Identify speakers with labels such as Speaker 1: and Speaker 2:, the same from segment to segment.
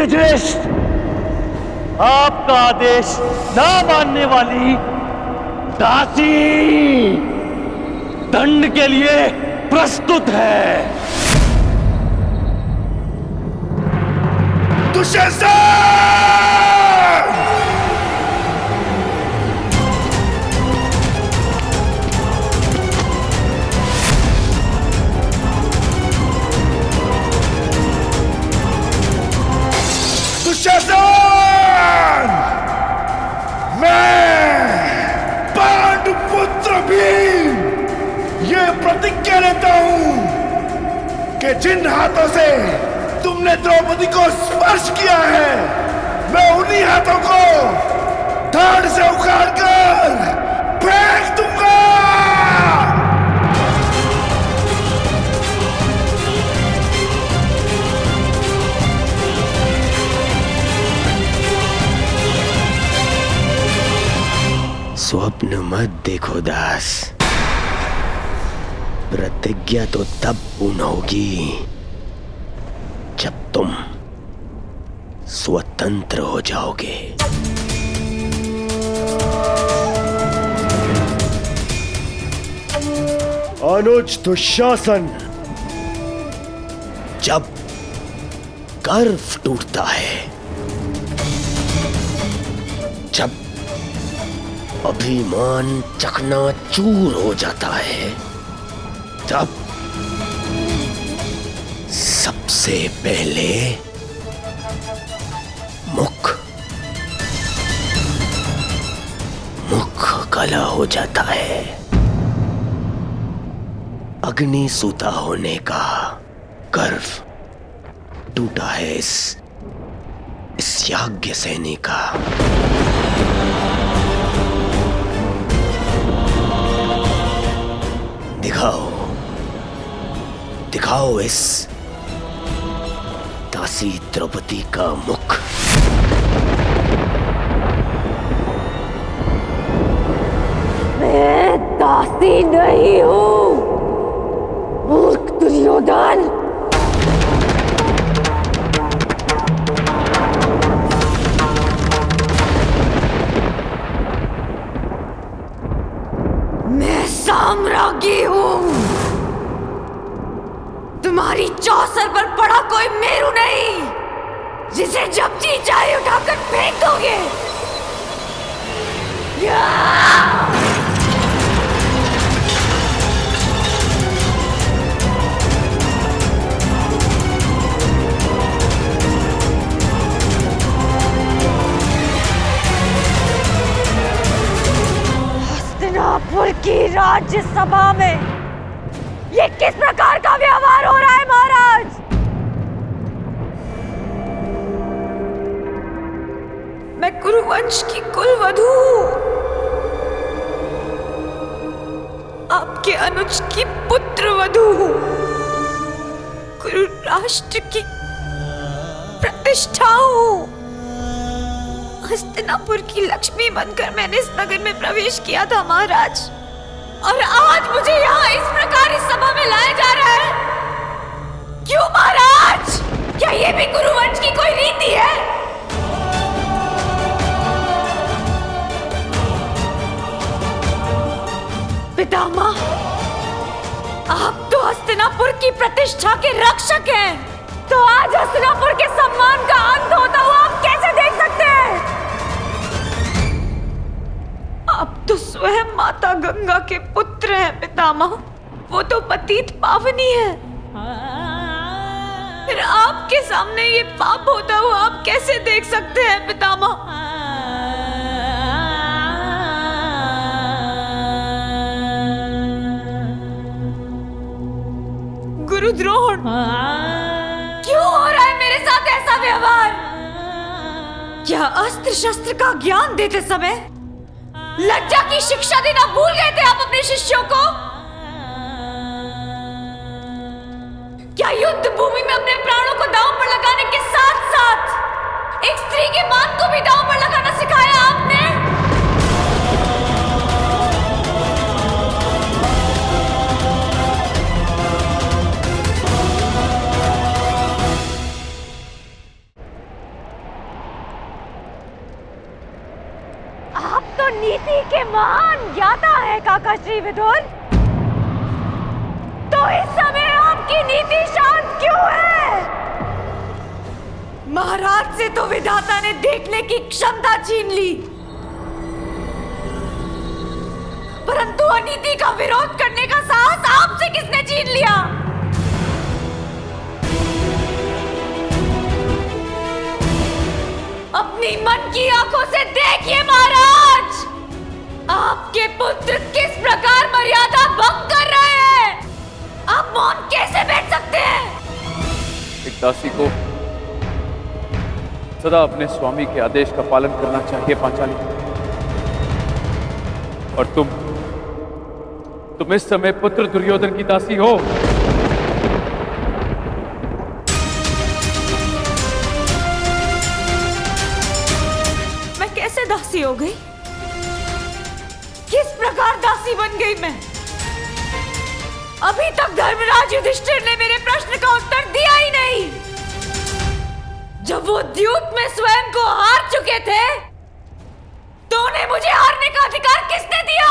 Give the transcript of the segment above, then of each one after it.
Speaker 1: युधिष्ठिर, आपका आदेश ना मानने वाली दासी दंड के लिए प्रस्तुत है।
Speaker 2: दुशासन! दुशासन! मैं पांडुपुत्र भीम ये प्रतिज्ञा लेता हूं कि जिन हाथों से तुमने द्रौपदी को स्पर्श किया है, मैं उन्हीं हाथों को धड़ से उखाड़कर फेंक दूंगा।
Speaker 3: स्वप्न मत देखो दास, प्रतिज्ञा तो तब पूर्ण होगी जब तुम स्वतंत्र हो जाओगे।
Speaker 2: अनुज दुशासन,
Speaker 3: जब गर्व टूटता है, जब अभिमान चकनाचूर हो जाता है, तब सबसे पहले मुख काला हो जाता है। अग्नि सूता होने का गर्व टूटा है इस याज्ञ सैनी का। दिखाओ इस दासी द्रौपदी का मुख।
Speaker 4: मैं दासी नहीं हूं, मूर्ख दुर्योधन। मैं साम्राज्ञी हूं। तुम्हारी चौसर पर पड़ा कोई मेरू नहीं, जिसे जब जी चाहे उठाकर फेंक दोगे। हस्तिनापुर की राज्यसभा में ये किस प्रकार का व्यवहार हो रहा है महाराज? मैं कुरुवंश की कुलवधू हूं, आपके अनुज की पुत्रवधू हूं, कुरु राष्ट्र की प्रतिष्ठा हूं। हस्तिनापुर की लक्ष्मी बनकर मैंने इस नगर में प्रवेश किया था महाराज, और आज मुझे यहाँ इस प्रकार इस सभा में लाया जा रहा है। क्यों महाराज? क्या ये भी कुरुवंश की कोई रीति है? पितामह, आप तो हस्तिनापुर की प्रतिष्ठा के रक्षक हैं, तो आज हस्तिनापुर के सम्मान का अंत होता हुआ आप कैसे देख सकते हैं? आप तो स्वयं माता गंगा के पुत्र हैं पितामह, वो तो पतित पावनी है। फिर आपके सामने ये पाप होता हुआ आप कैसे देख सकते हैं पितामह? गुरुद्रोण, क्यों हो रहा है मेरे साथ ऐसा व्यवहार? क्या अस्त्र शस्त्र का ज्ञान देते समय लज्जा की शिक्षा देना भूल गए थे आप अपने शिष्यों को? क्या युद्ध भूमि में अपने प्राणों को दांव पर लगाने के साथ साथ एक स्त्री के मान को भी दांव पर लगाना सिखाया आपने? तो नीति के महान ज्ञाता है काका श्री विदुर। तो इस समय आपकी नीति शांत क्यों है? महाराज से तो विधाता ने देखने की क्षमता छीन ली, परंतु अनीति का विरोध करने का साहस आपसे किसने छीन लिया? अपनी मन की आंखों से देखिए महाराज, आपके पुत्र किस प्रकार मर्यादा भंग कर रहे हैं। आप मौन कैसे बैठ सकते हैं?
Speaker 5: एक दासी को सदा अपने स्वामी के आदेश का पालन करना चाहिए पांचाली। और तुम इस समय पुत्र दुर्योधन की दासी हो।
Speaker 4: मैं कैसे दासी हो गई? किस प्रकार दासी बन गई मैं? अभी तक धर्मराज युधिष्ठिर ने मेरे प्रश्न का उत्तर दिया ही नहीं। जब वो द्यूत में स्वयं को हार चुके थे, तो उन्हें मुझे हारने का अधिकार किसने दिया?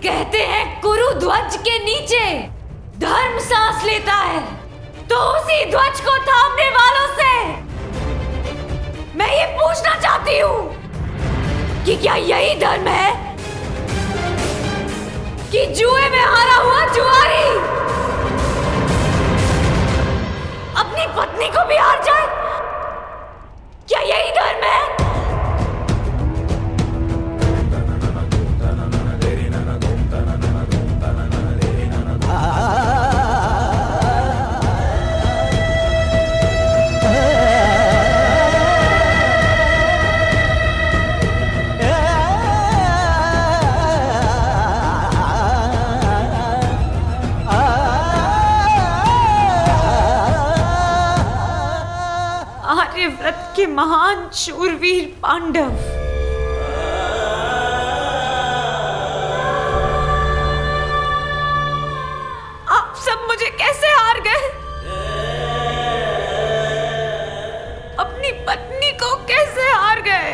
Speaker 4: कहते हैं कुरु ध्वज के नीचे धर्म सांस लेता है, तो उसी ध्वज को थामने वालों से मैं ये पूछना चाहती हूँ कि क्या यही धर्म है कि जुए में हारा हुआ जुआरी अपनी पत्नी को भी हार जाए? क्या यही धर्म है? आर्यव्रत के महान शूरवीर पांडव, आप सब मुझे कैसे हार गए? अपनी पत्नी को कैसे हार गए?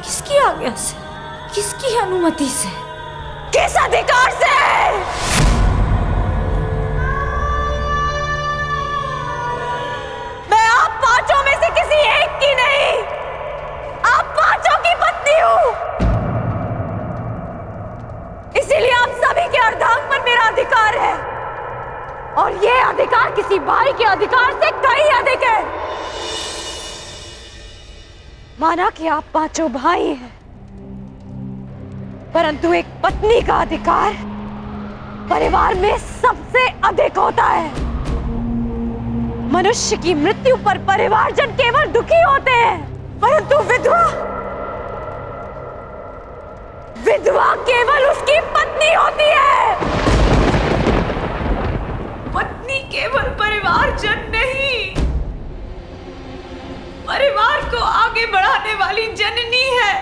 Speaker 4: किसकी आज्ञा से? किसकी अनुमति से? किस अधिकार से? मैं आप पांचों में से किसी एक की नहीं, आप पांचों की पत्नी हूं। इसीलिए आप सभी के अर्धांग पर मेरा अधिकार है, और ये अधिकार किसी भाई के अधिकार से कहीं अधिक है। माना कि आप पांचों भाई हैं, परंतु एक पत्नी का अधिकार परिवार में सबसे अधिक होता है। मनुष्य की मृत्यु पर परिवारजन केवल दुखी होते हैं, परंतु विधवा केवल उसकी पत्नी होती है। पत्नी केवल परिवारजन नहीं, परिवार को आगे बढ़ाने वाली जननी है।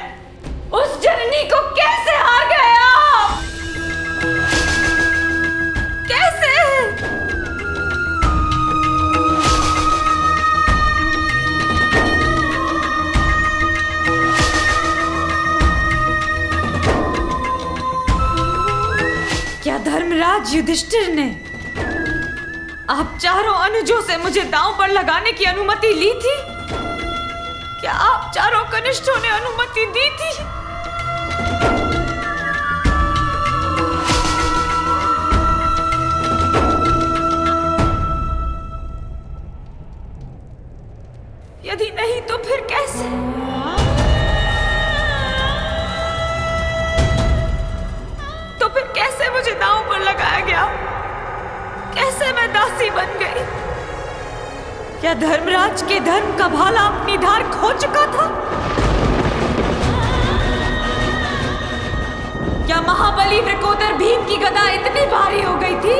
Speaker 4: उस जननी को कैसे हार गए आप? कैसे? क्या धर्मराज युधिष्ठिर ने आप चारों अनुजों से मुझे दांव पर लगाने की अनुमति ली थी? क्या आप चारों कनिष्ठों ने अनुमति दी थी? यदि नहीं तो फिर कैसे? तो फिर कैसे मुझे दांव पर लगाया गया? कैसे मैं दासी बन गई? क्या धर्मराज के धर्म का भाला अपनी धार खो चुका था? क्या महाबली वृकोदर भीम की गदा इतनी भारी हो गई थी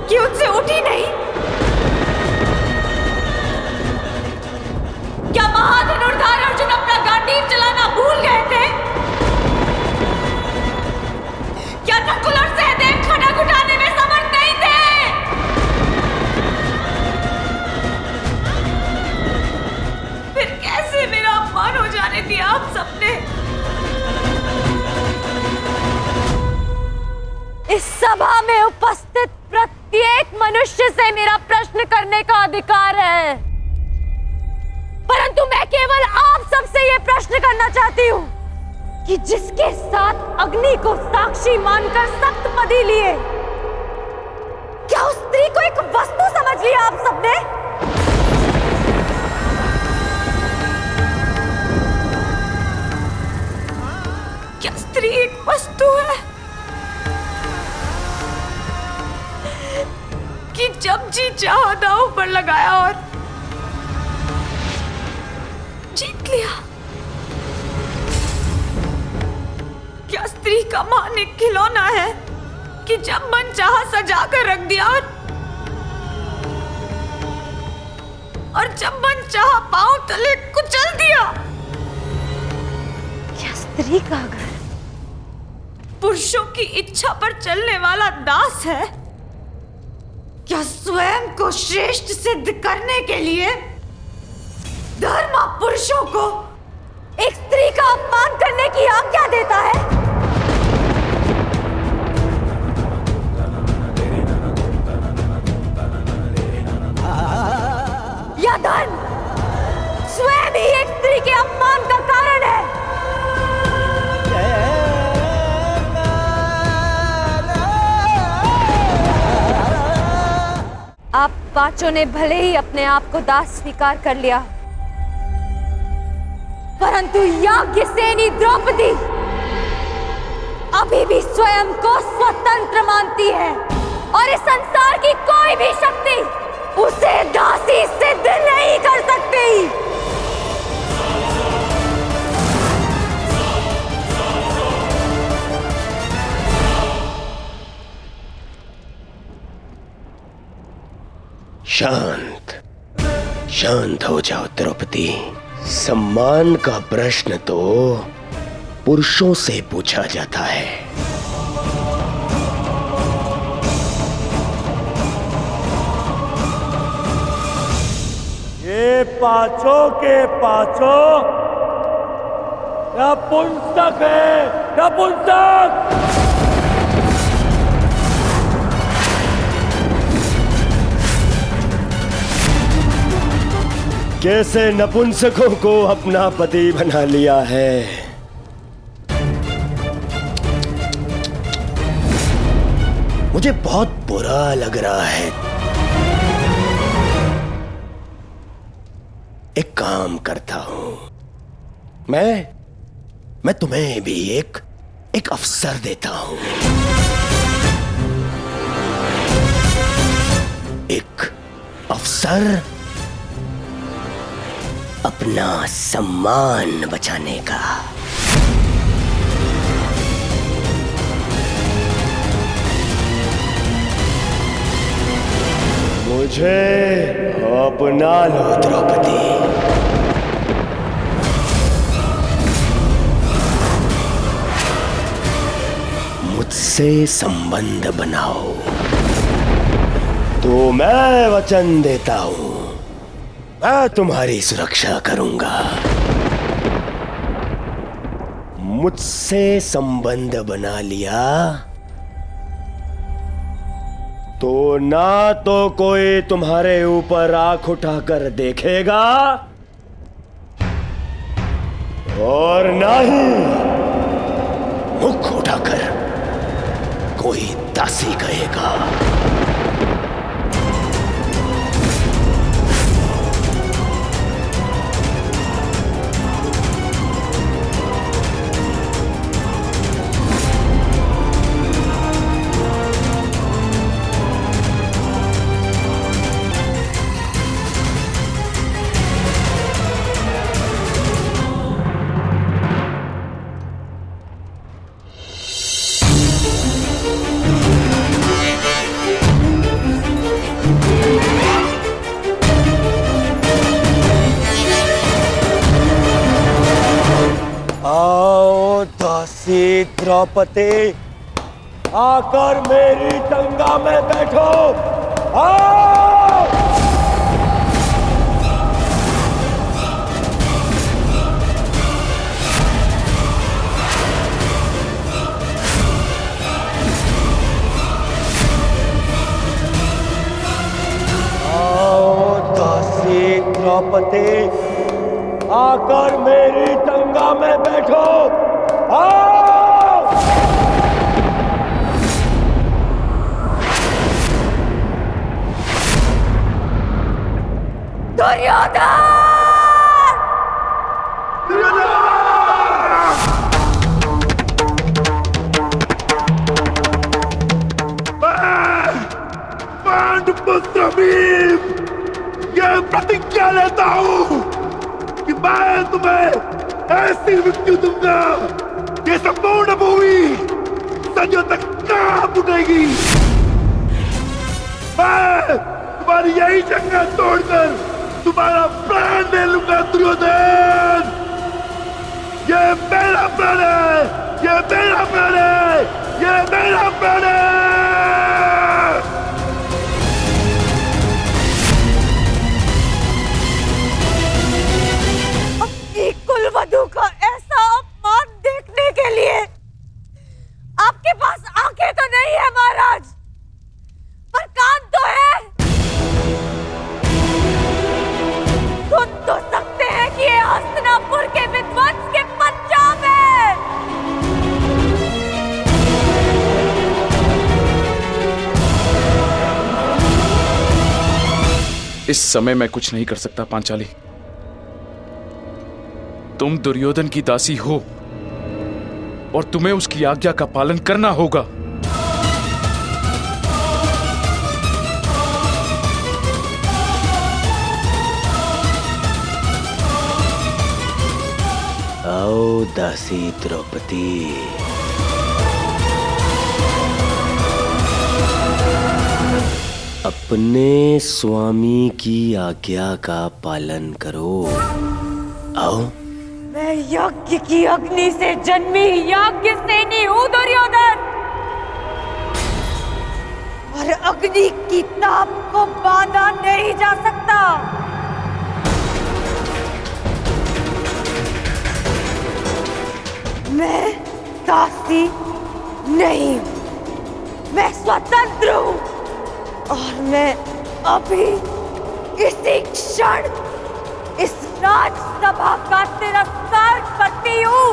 Speaker 4: कि उनसे उठी नहीं? क्या महाधनुर्धार अर्जुन अपना गांडीव चलाना भूल गए थे? क्या नकुल और सहदेव खड़ग उठाने में समर्थ नहीं थे? सभा में उपस्थित प्रत्येक मनुष्य से मेरा प्रश्न करने का अधिकार है, परंतु मैं केवल आप सबसे यह प्रश्न करना चाहती हूँ कि जिसके साथ अग्नि को साक्षी मानकर सप्तपदी लिए, क्या उस स्त्री को एक वस्तु समझ लिया आप सबने? क्या स्त्री एक वस्तु है कि जब जी चाहा दांव पर लगाया और जीत लिया? क्या स्त्री का मान एक खिलौना है कि जब मन चाहा सजा कर रख दिया और जब मन चाहा पांव तले कुचल दिया? क्या स्त्री का घर पुरुषों की इच्छा पर चलने वाला दास है? क्या स्वयं को श्रेष्ठ सिद्ध करने के लिए धर्म पुरुषों को एक स्त्री का अपमान करने की आज्ञा देता है? या धन स्वयं ही एक स्त्री के अपमान का कारण है? आप पांचों ने भले ही अपने आप को दास स्वीकार कर लिया, परंतु याज्ञसेनी द्रौपदी अभी भी स्वयं को स्वतंत्र मानती है और इस संसार की कोई भी शक्ति उसे दासी सिद्ध नहीं कर सकती।
Speaker 3: शांत शांत हो जाओ द्रौपदी। सम्मान का प्रश्न तो पुरुषों से पूछा जाता है।
Speaker 1: ये पांचों के पांचों नपुंसक है, नपुंसक।
Speaker 3: कैसे नपुंसकों को अपना पति बना लिया है। मुझे बहुत बुरा लग रहा है। एक काम करता हूं, मैं तुम्हें भी एक अवसर देता हूं। एक अवसर अपना सम्मान बचाने का। मुझे अपना लो द्रौपदी। मुझसे संबंध बनाओ तो मैं वचन देता हूं, मैं तुम्हारी सुरक्षा करूंगा। मुझसे संबंध बना लिया तो ना तो कोई तुम्हारे ऊपर आंख उठाकर देखेगा और ना ही मुख उठाकर कोई दासी कहेगा। आओ दासी द्रौपदी, आकर मेरी गंगा में बैठो। आओ।
Speaker 1: द्रौपदी, आकर मेरी गंगा में बैठो। आओ!
Speaker 4: दुर्योधन!
Speaker 2: पांडुपुत्र भीम, ये प्रतिज्ञा लेता हूं कि मैं तुम्हें ऐसी मृत्यु दूंगा कि संपूर्ण भूमि सदियों तक कांप उठेगी। मैं तुम्हारी यही जंगा तोड़कर तुम्हारा प्राण ले लूंगा दुर्योधन। ये मेरा प्राण है, ये मेरा प्राण है, ये मेरा प्राण है।
Speaker 4: कुलवधू का ऐसा अपमान देखने के लिए आपके पास आंखें तो नहीं है महाराज, पर कान तो है। सुन तो सकते हैं कि ये हस्तिनापुर के विध्वंस के पंजाब है।
Speaker 5: इस समय मैं कुछ नहीं कर सकता पांचाली। तुम दुर्योधन की दासी हो और तुम्हें उसकी आज्ञा का पालन करना होगा।
Speaker 3: आओ दासी द्रौपदी, अपने स्वामी की आज्ञा का पालन करो। आओ।
Speaker 4: मैं यज्ञ की अग्नि से जन्मी यज्ञ सेनी हूं दुर्योधन, और अग्नि की ताप को बांधा नहीं जा सकता। मैं दासी नहीं हूं, मैं स्वतंत्र हूं, और मैं अभी इसी क्षण इस राजसभा का तिरस्कार करती हूं।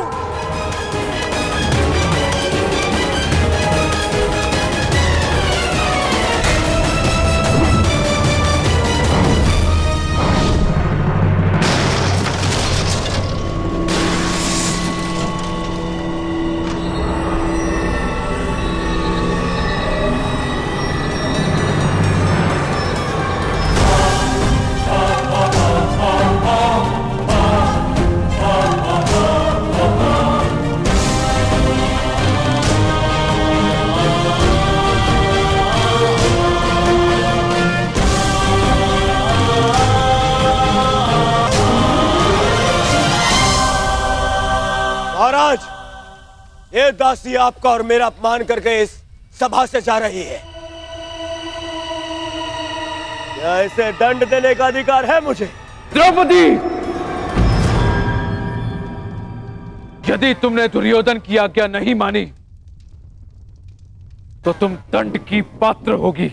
Speaker 1: महाराज, ये दासी आपका और मेरा अपमान करके इस सभा से जा रही है। क्या इसे दंड देने का अधिकार है मुझे?
Speaker 5: द्रौपदी, यदि तुमने दुर्योधन की आज्ञा नहीं मानी तो तुम दंड की पात्र होगी।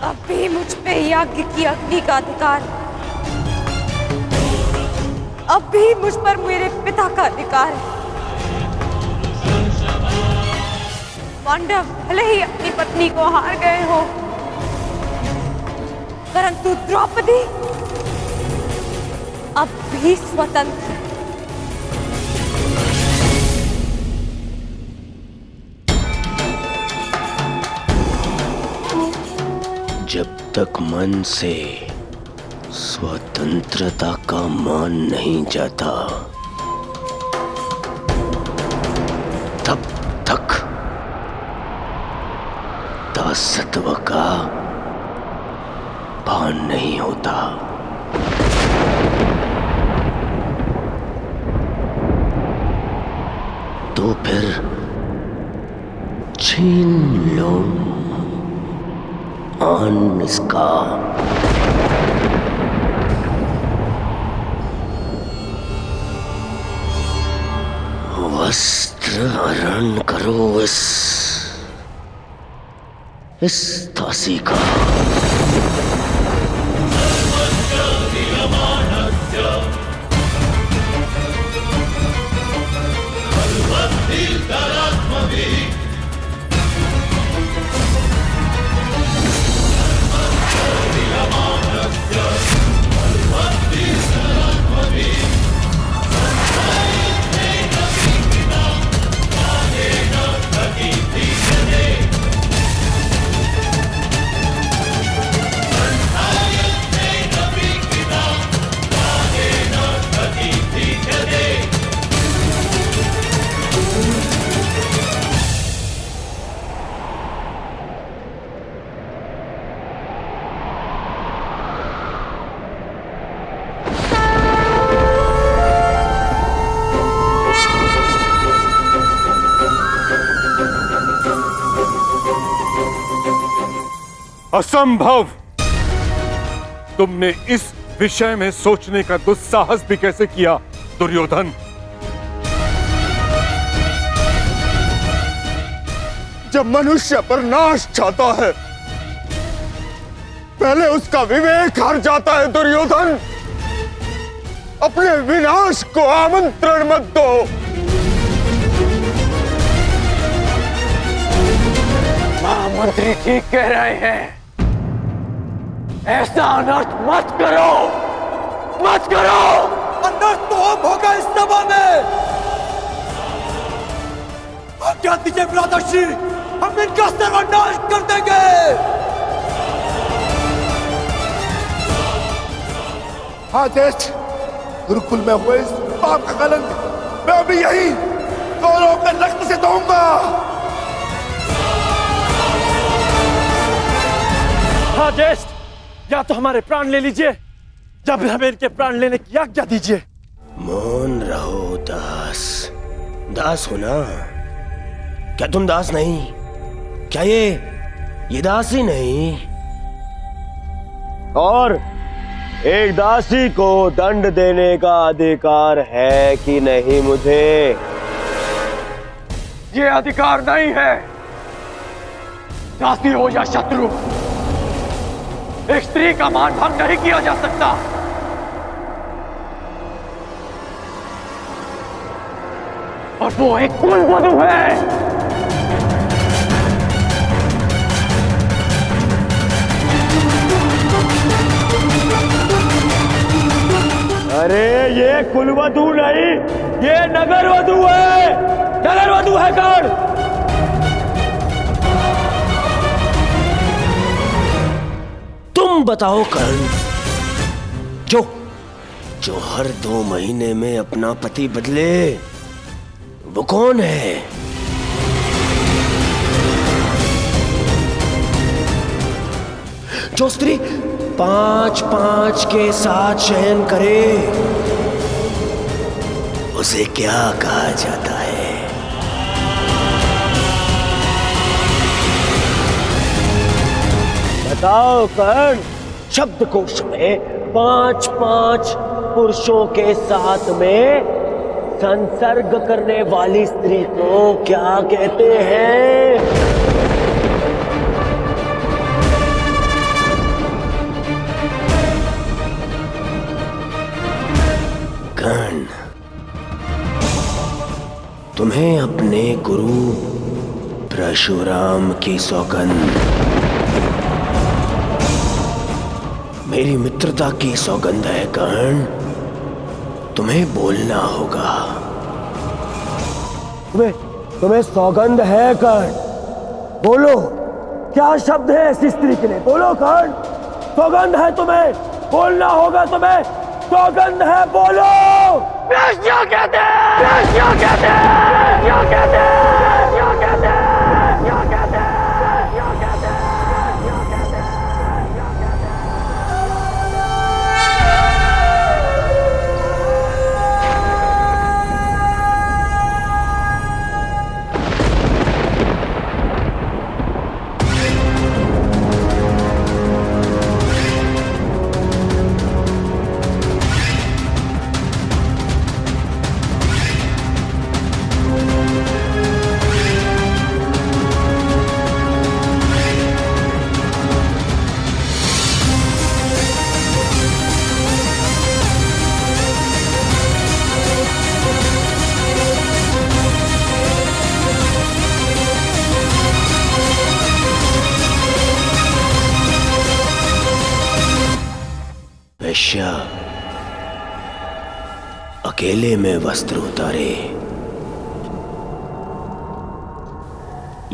Speaker 4: अभी मुझ पे यज्ञ की अग्नि का अधिकार, अब भी मुझ पर मेरे पिता का अधिकार है। पांडव भले ही अपनी पत्नी को हार गए हो, परंतु द्रौपदी अब भी स्वतंत्र।
Speaker 3: जब तक मन से स्वतंत्रता का मान नहीं जाता, तब तक दासत्व का भान नहीं होता। तो फिर छीन लो आन इसका। अस्त्र हरण करो इस दासी का।
Speaker 6: असंभव! तुमने इस विषय में सोचने का दुस्साहस भी कैसे किया दुर्योधन? जब मनुष्य पर नाश चाहता है पहले उसका विवेक हार जाता है दुर्योधन। अपने विनाश को आमंत्रण मत दो।
Speaker 1: महामंत्री ठीक कह रहे हैं, ऐसा अनर्थ मत करो, मत करो। अनर्थ तो अब होगा इस सभा में। आज्ञा दीजिए भ्राताश्री, हम इनका सर्वनाश कर देंगे।
Speaker 2: हाँ ज्येष्ठ, गुरुकुल में हुए इस पाप का कलंक मैं अभी यही कौरवों के रक्त से धोऊंगा।
Speaker 7: हाँ ज्येष्ठ, या तो हमारे प्राण ले लीजिए या फिर हमें इनके प्राण लेने की आज्ञा दीजिए।
Speaker 3: मौन रहो दास। दास हो ना? क्या तुम दास नहीं? क्या ये दास ही नहीं?
Speaker 1: और एक दासी को दंड देने का अधिकार है कि नहीं मुझे?
Speaker 7: ये अधिकार नहीं है। दासी हो या शत्रु, एक स्त्री का मान भंग नहीं किया जा सकता। और वो एक कुलवधू है।
Speaker 1: अरे ये कुलवधू नहीं, ये नगरवधू है। नगरवधू है कौन?
Speaker 3: तुम बताओ कर्ण, जो हर 2 महीने में अपना पति बदले, वो कौन है? जो स्त्री 5-5 के साथ शयन करे, उसे क्या कहा जाता है?
Speaker 1: बताओ कर्ण। शब्दकोश में 5-5 पुरुषों के साथ में संसर्ग करने वाली स्त्री को क्या कहते हैं?
Speaker 3: कर्ण, तुम्हें अपने गुरु परशुराम की सौगंध, मेरी मित्रता की सौगंध है कर्ण। तुम्हें बोलना होगा।
Speaker 1: तुम्हें सौगंध है कर्ण? बोलो, क्या शब्द है ऐसी स्त्री के लिए? बोलो कर्ण, सौगंध है तुम्हें, बोलना होगा तुम्हें। सौगंध है, बोलो। क्या कहते हैं? क्या कहते हैं? क्या कहते हैं? क्या कहते हैं? क्या कहते हैं?
Speaker 3: वेश्या अकेले में वस्त्र उतारे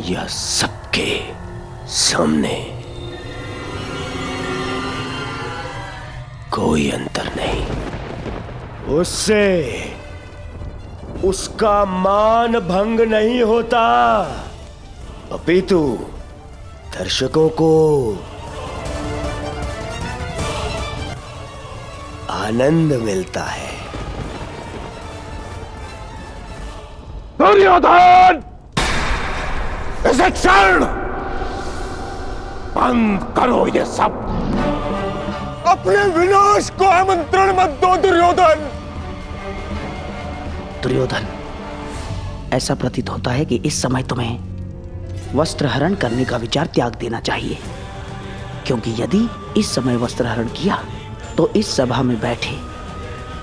Speaker 3: या सबके सामने, कोई अंतर नहीं। उससे उसका मान भंग नहीं होता, अपितु दर्शकों को आनंद मिलता है।
Speaker 6: दुर्योधन, इसे क्षण बंद करो। ये सब अपने विनाश को आमंत्रण मत दो दुर्योधन।
Speaker 8: दुर्योधन, ऐसा प्रतीत होता है कि इस समय तुम्हें वस्त्र हरण करने का विचार त्याग देना चाहिए, क्योंकि यदि इस समय वस्त्र हरण किया तो इस सभा में बैठे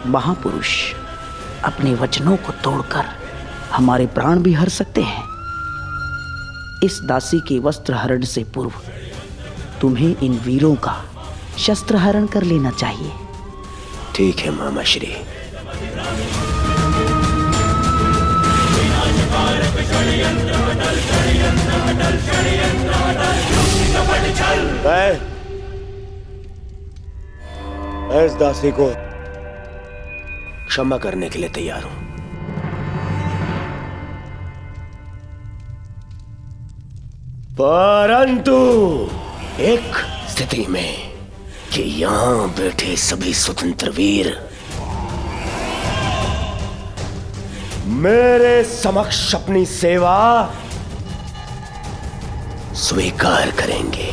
Speaker 8: महापुरुष अपने वचनों को तोड़कर हमारे प्राण भी हर सकते हैं। इस दासी के वस्त्र हरण से पूर्व तुम्हें इन वीरों का शस्त्र हरण कर लेना चाहिए।
Speaker 3: ठीक है मामा श्री। मैं इस दासी को क्षमा करने के लिए तैयार हूं, परंतु एक स्थिति में कि यहां बैठे सभी स्वतंत्र वीर मेरे समक्ष अपनी सेवा स्वीकार करेंगे।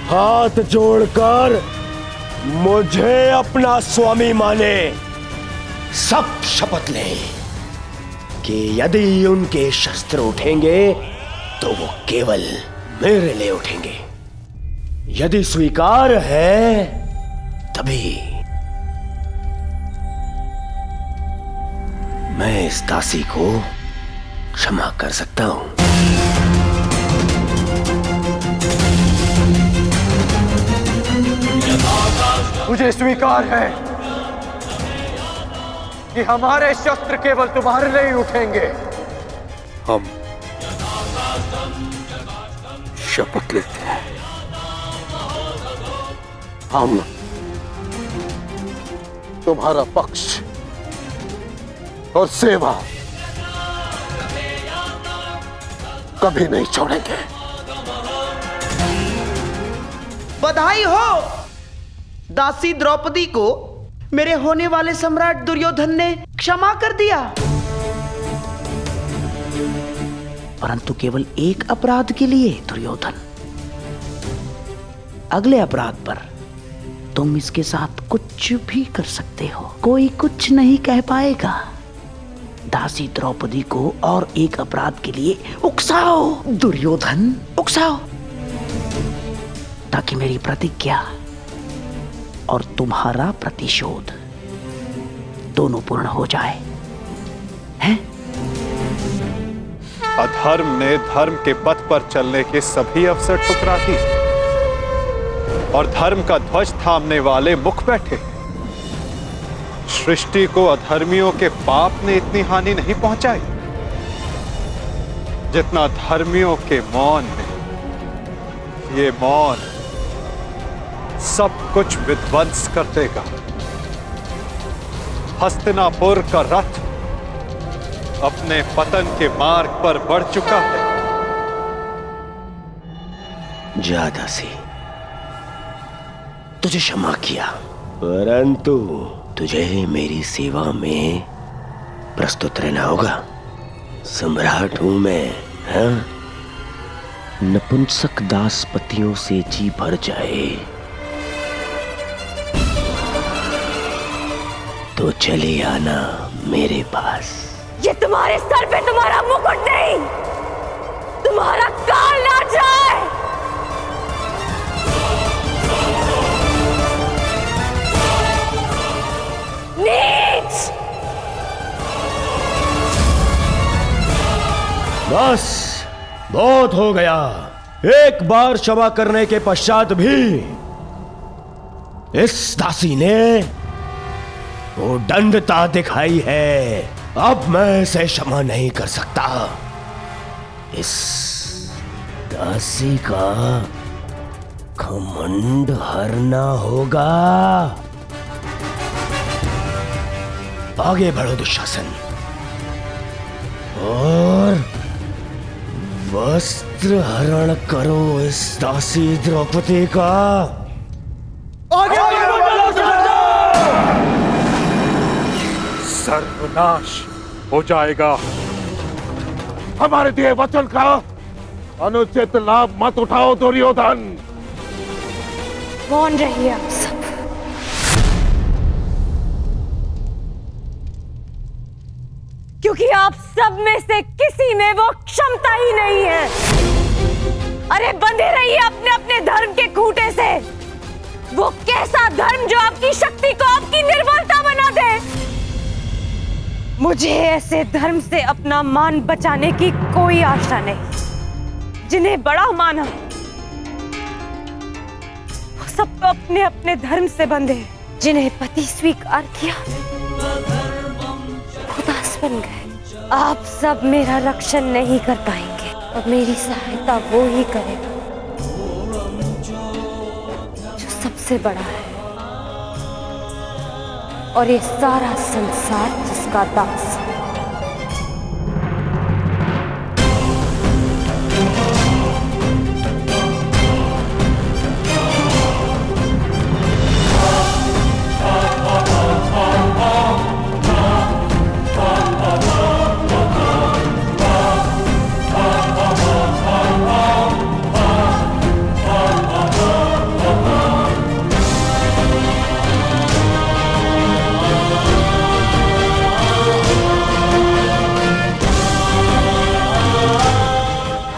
Speaker 3: हाथ जोड़कर मुझे अपना स्वामी माने, सब शपथ लें कि यदि उनके शस्त्र उठेंगे तो वो केवल मेरे लिए उठेंगे। यदि स्वीकार है तभी मैं इस दासी को क्षमा कर सकता हूं।
Speaker 6: मुझे स्वीकार है कि हमारे शस्त्र केवल तुम्हारे लिए ही उठेंगे। हम शपथ लेते हैं, हम तुम्हारा पक्ष और सेवा कभी नहीं छोड़ेंगे।
Speaker 8: बधाई हो! दासी द्रौपदी को मेरे होने वाले सम्राट दुर्योधन ने क्षमा कर दिया, परंतु केवल एक अपराध के लिए। दुर्योधन, अगले अपराध पर तुम इसके साथ कुछ भी कर सकते हो, कोई कुछ नहीं कह पाएगा। दासी द्रौपदी को और एक अपराध के लिए उकसाओ दुर्योधन, उकसाओ, ताकि मेरी प्रतिज्ञा और तुम्हारा प्रतिशोध दोनों पूर्ण हो जाए। हैं?
Speaker 9: अधर्म ने धर्म के पथ पर चलने के सभी अवसर ठुकरा दिए और धर्म का ध्वज थामने वाले मुख बैठे। सृष्टि को अधर्मियों के पाप ने इतनी हानि नहीं पहुंचाई जितना धर्मियों के मौन ने। ये मौन सब कुछ विध्वंस कर देगा। हस्तिनापुर का रथ अपने पतन के मार्ग पर बढ़ चुका है।
Speaker 3: जा दासी, तुझे क्षमा किया, परंतु तुझे मेरी सेवा में प्रस्तुत रहना होगा। सम्राट हूं मैं, हाँ? नपुंसक दासपतियों से जी भर जाए तो चले आना मेरे पास।
Speaker 4: ये तुम्हारे सर पे तुम्हारा मुकुट नहीं, तुम्हारा काल नाच रहा है। नीच!
Speaker 3: बस बहुत हो गया। एक बार क्षमा करने के पश्चात भी इस दासी ने वो दंडता दिखाई है। अब मैं इसे क्षमा नहीं कर सकता। इस दासी का घमंड हरना होगा। आगे बढ़ो दुशासन और वस्त्र हरण करो इस दासी द्रौपदी का।
Speaker 6: सर्वनाश हो जाएगा। हमारे दिए वचन का अनुचित लाभ मत उठाओ दुर्योधन।
Speaker 4: मौन रहिए आप सब। क्योंकि आप सब में से किसी में वो क्षमता ही नहीं है। अरे बंधे रहिए अपने अपने धर्म के खूंटे से। वो कैसा धर्म जो आपकी शक्ति को आपकी निर्बलता बना दे। मुझे ऐसे धर्म से अपना मान बचाने की कोई आशा नहीं। जिन्हें बड़ा माना वो सब तो अपने अपने धर्म से बंधे। जिन्हें पति स्वीकार किया खुदास बन गए। आप सब मेरा रक्षण नहीं कर पाएंगे और मेरी सहायता वो ही करेगा जो सबसे बड़ा है और ये सारा संसार जिसका दास है।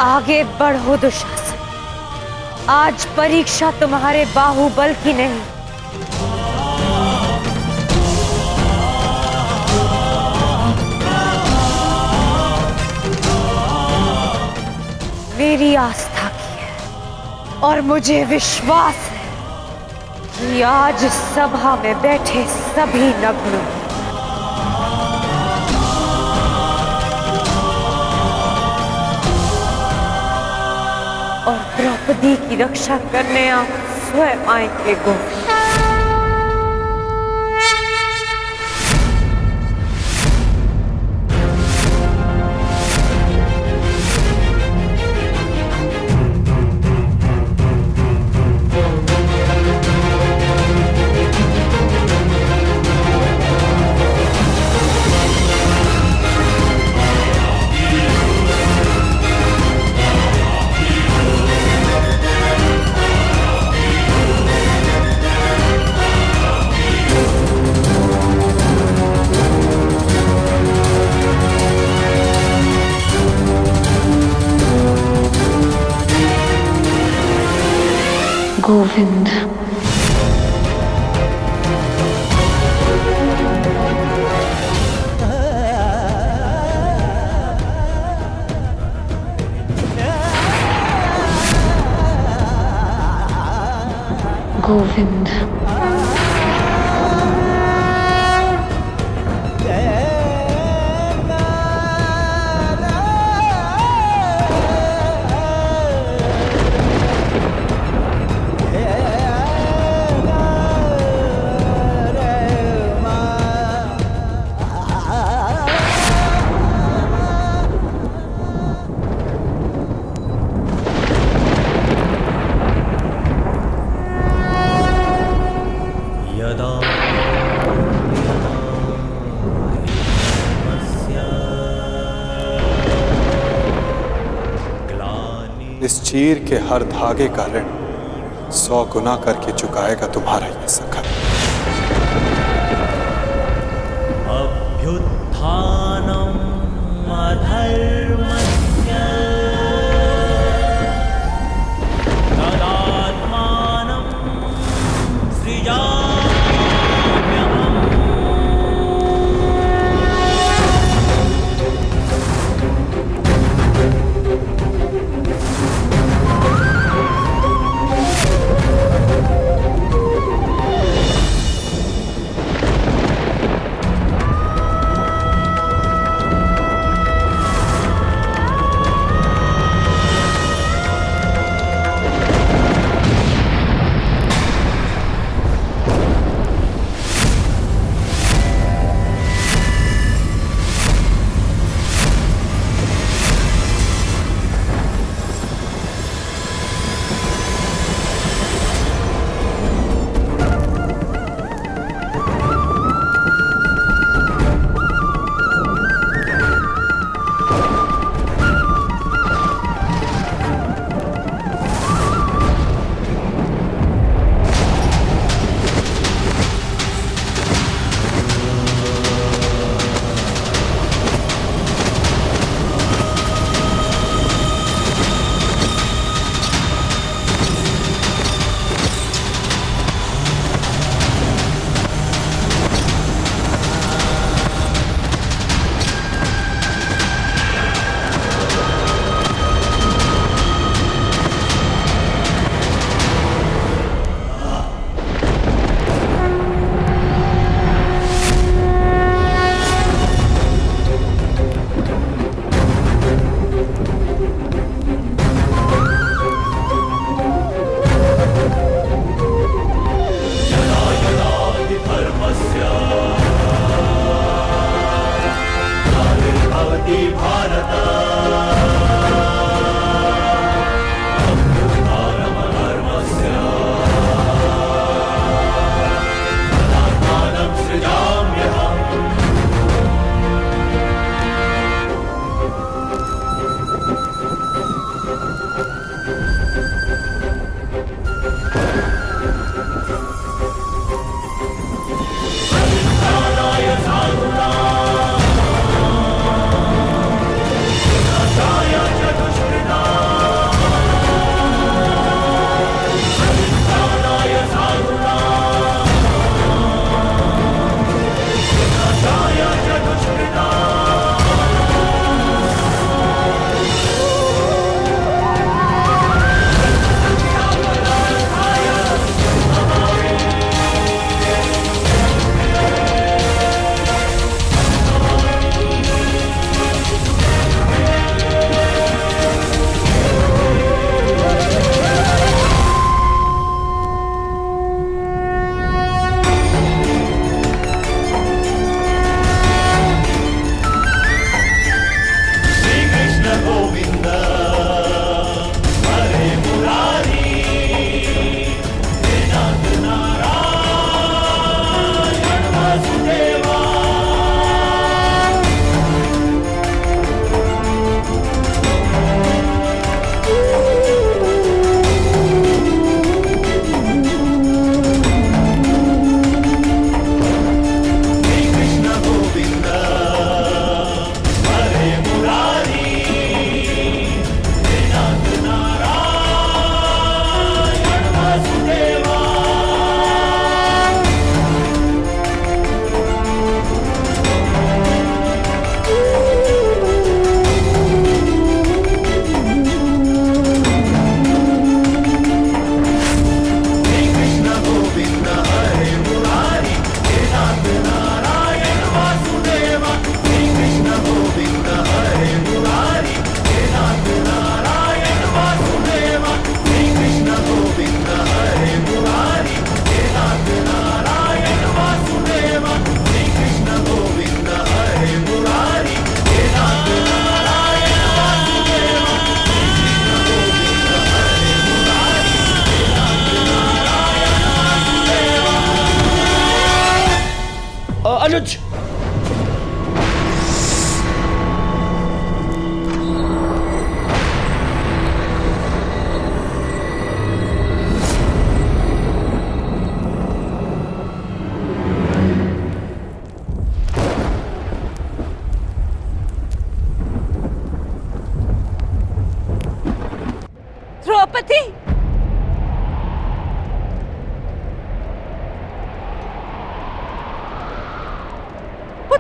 Speaker 4: आगे बढ़ो दुशासन। आज परीक्षा तुम्हारे बाहुबल की नहीं मेरी आस्था की है। और मुझे विश्वास है कि आज सभा में बैठे सभी नग्न और द्रौपदी की रक्षा करने आप स्वयं आएंगे गोविंद।
Speaker 10: गोविंद गोविंद
Speaker 9: इस चीर के हर धागे का ऋण 100 गुना करके चुकाएगा तुम्हारा ये सखा।
Speaker 11: अभ्युत्थानम् अधर्मस्य तदात्मानं सृजाम्यहम्।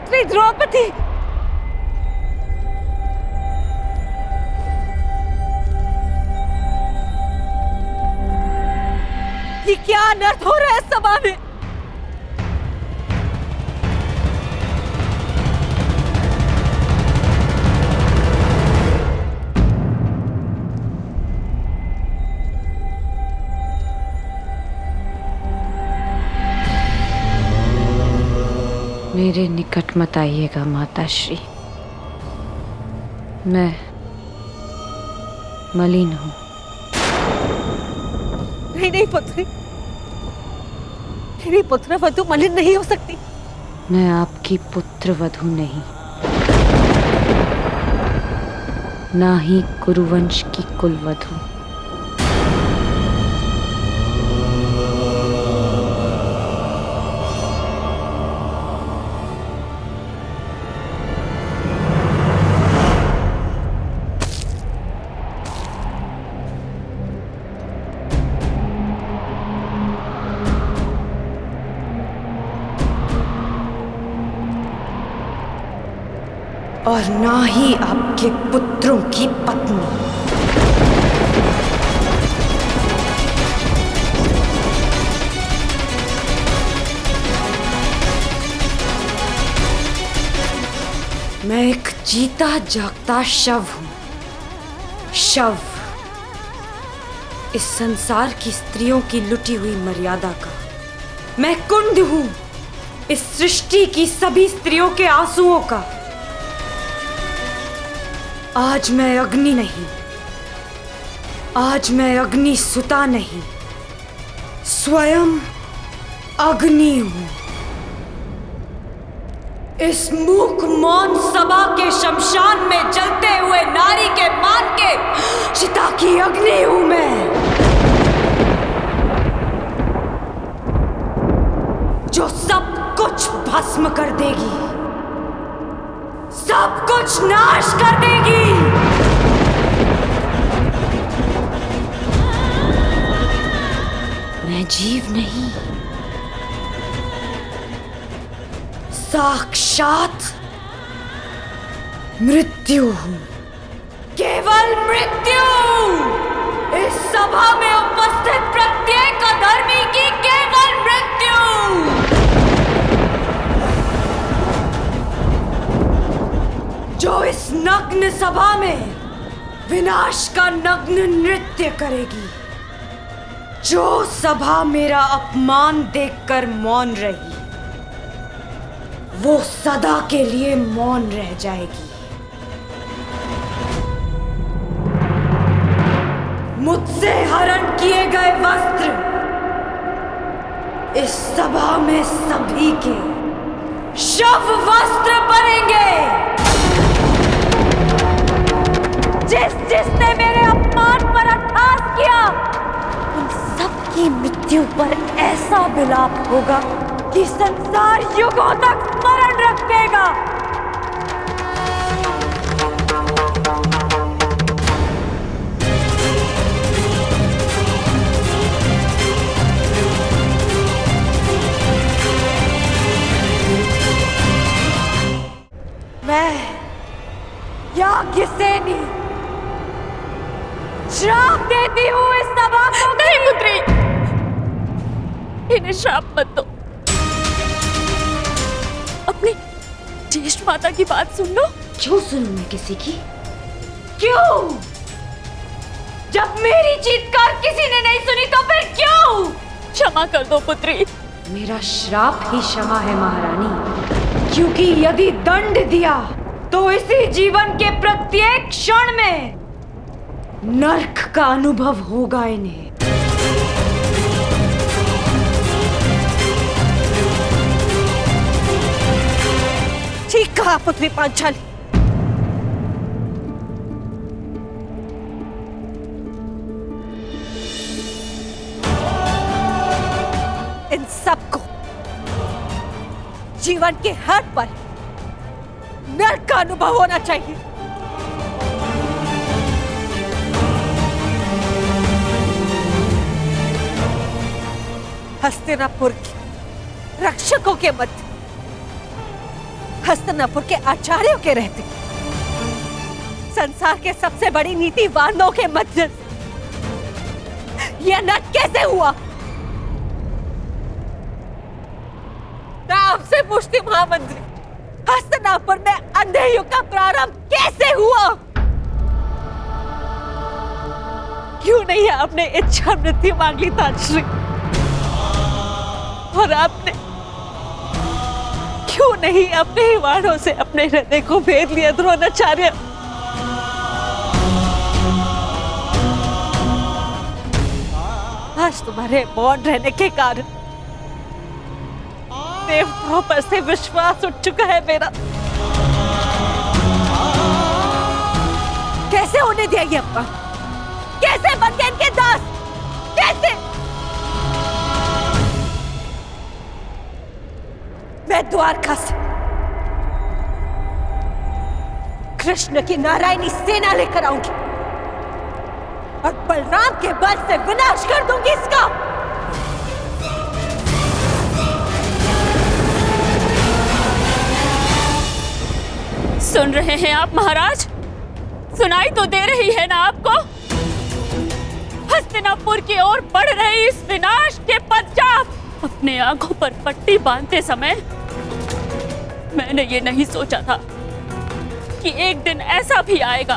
Speaker 4: पुत्री द्रौपदी, ये क्या अनर्थ हो रहा है सभा में?
Speaker 10: मेरे निकट मत आइएगा माता श्री, मैं मलिन हूं।
Speaker 4: नहीं नहीं पुत्री, मेरी पुत्र वधु मलिन नहीं हो सकती।
Speaker 10: मैं आपकी पुत्र वधु नहीं, ना ही कुरुवंश की कुलवधु।
Speaker 4: और ना ही आपके पुत्रों की पत्नी। मैं एक जीता जागता शव हूं, शव, इस संसार की स्त्रियों की लुटी हुई मर्यादा का। मैं कुंड हूं, इस सृष्टि की सभी स्त्रियों के आंसुओं का। आज मैं अग्नि नहीं, आज मैं अग्नि सुता नहीं, स्वयं अग्नि हूं। इस मूक मौन सभा के शमशान में जलते हुए नारी के मान के चिता की अग्नि हूं मैं, जो सब कुछ भस्म कर देगी, सब कुछ नाश कर देगी। मैं जीव नहीं, साक्षात मृत्यु हूं, केवल मृत्यु। इस सभा में उपस्थित प्रत्येक अधर्मी की केवल मृत्यु। जो इस नग्न सभा में विनाश का नग्न नृत्य करेगी, जो सभा मेरा अपमान देखकर मौन रही, वो सदा के लिए मौन रह जाएगी। मुझसे हरण किए गए वस्त्र इस सभा में सभी के शव वस्त्र बनेंगे। जिसने मेरे अपमान पर अट्टहास किया, उन सब की मृत्यु पर ऐसा विलाप होगा कि संसार युगों तक स्मरण रखेगा। मैं याज्ञसेनी श्राप देती हूँ इस सभा को।
Speaker 12: नहीं पुत्री, इन्हें श्राप मत दो। अपनी ज्येष्ठ माता की बात सुन लो।
Speaker 4: क्यों सुनूं मैं किसी की? क्यों? जब मेरी चीत्कार किसी ने नहीं सुनी तो फिर क्यों?
Speaker 12: क्षमा कर दो पुत्री।
Speaker 4: मेरा श्राप ही क्षमा है महारानी, क्योंकि यदि दंड दिया तो इसी जीवन के प्रत्येक क्षण में नरक का अनुभव होगा इन्हें। ठीक कहा पुत्री पांचाली। इन सबको जीवन के हर पल नरक का अनुभव होना चाहिए। हस्तिनापुर के रक्षकों के मध्य हस्तिनापुर के आचार्यों के रहते, संसार के सबसे बड़ी नीतिवानों के मध्य यह नाट कैसे हुआ? मैं आपसे पूछती महामंत्री, हस्तिनापुर में अंधे युग का प्रारंभ कैसे हुआ? क्यों नहीं आपने इच्छा मृत्यु मांग ली ताश्री? और आपने क्यों नहीं अपने ही वाणों से अपने हृदय को भेद लिया द्रोणाचार्य? आज तुम्हारे मौन रहने के कारण देवताओं पर से विश्वास उठ चुका है मेरा। कैसे होने दिया ये अपना? कैसे बन गए इनके दास? कैसे? मैं द्वारका से कृष्ण की नारायणी सेना लेकर आऊंगी और बलराम के बल से विनाश कर दूंगी इसका।
Speaker 12: सुन रहे हैं आप महाराज? सुनाई तो दे रही है ना आपको? हस्तिनापुर की ओर बढ़ रही इस विनाश के पश्चात अपने आंखों पर पट्टी बांधते समय मैंने ये नहीं सोचा था कि एक दिन ऐसा भी आएगा,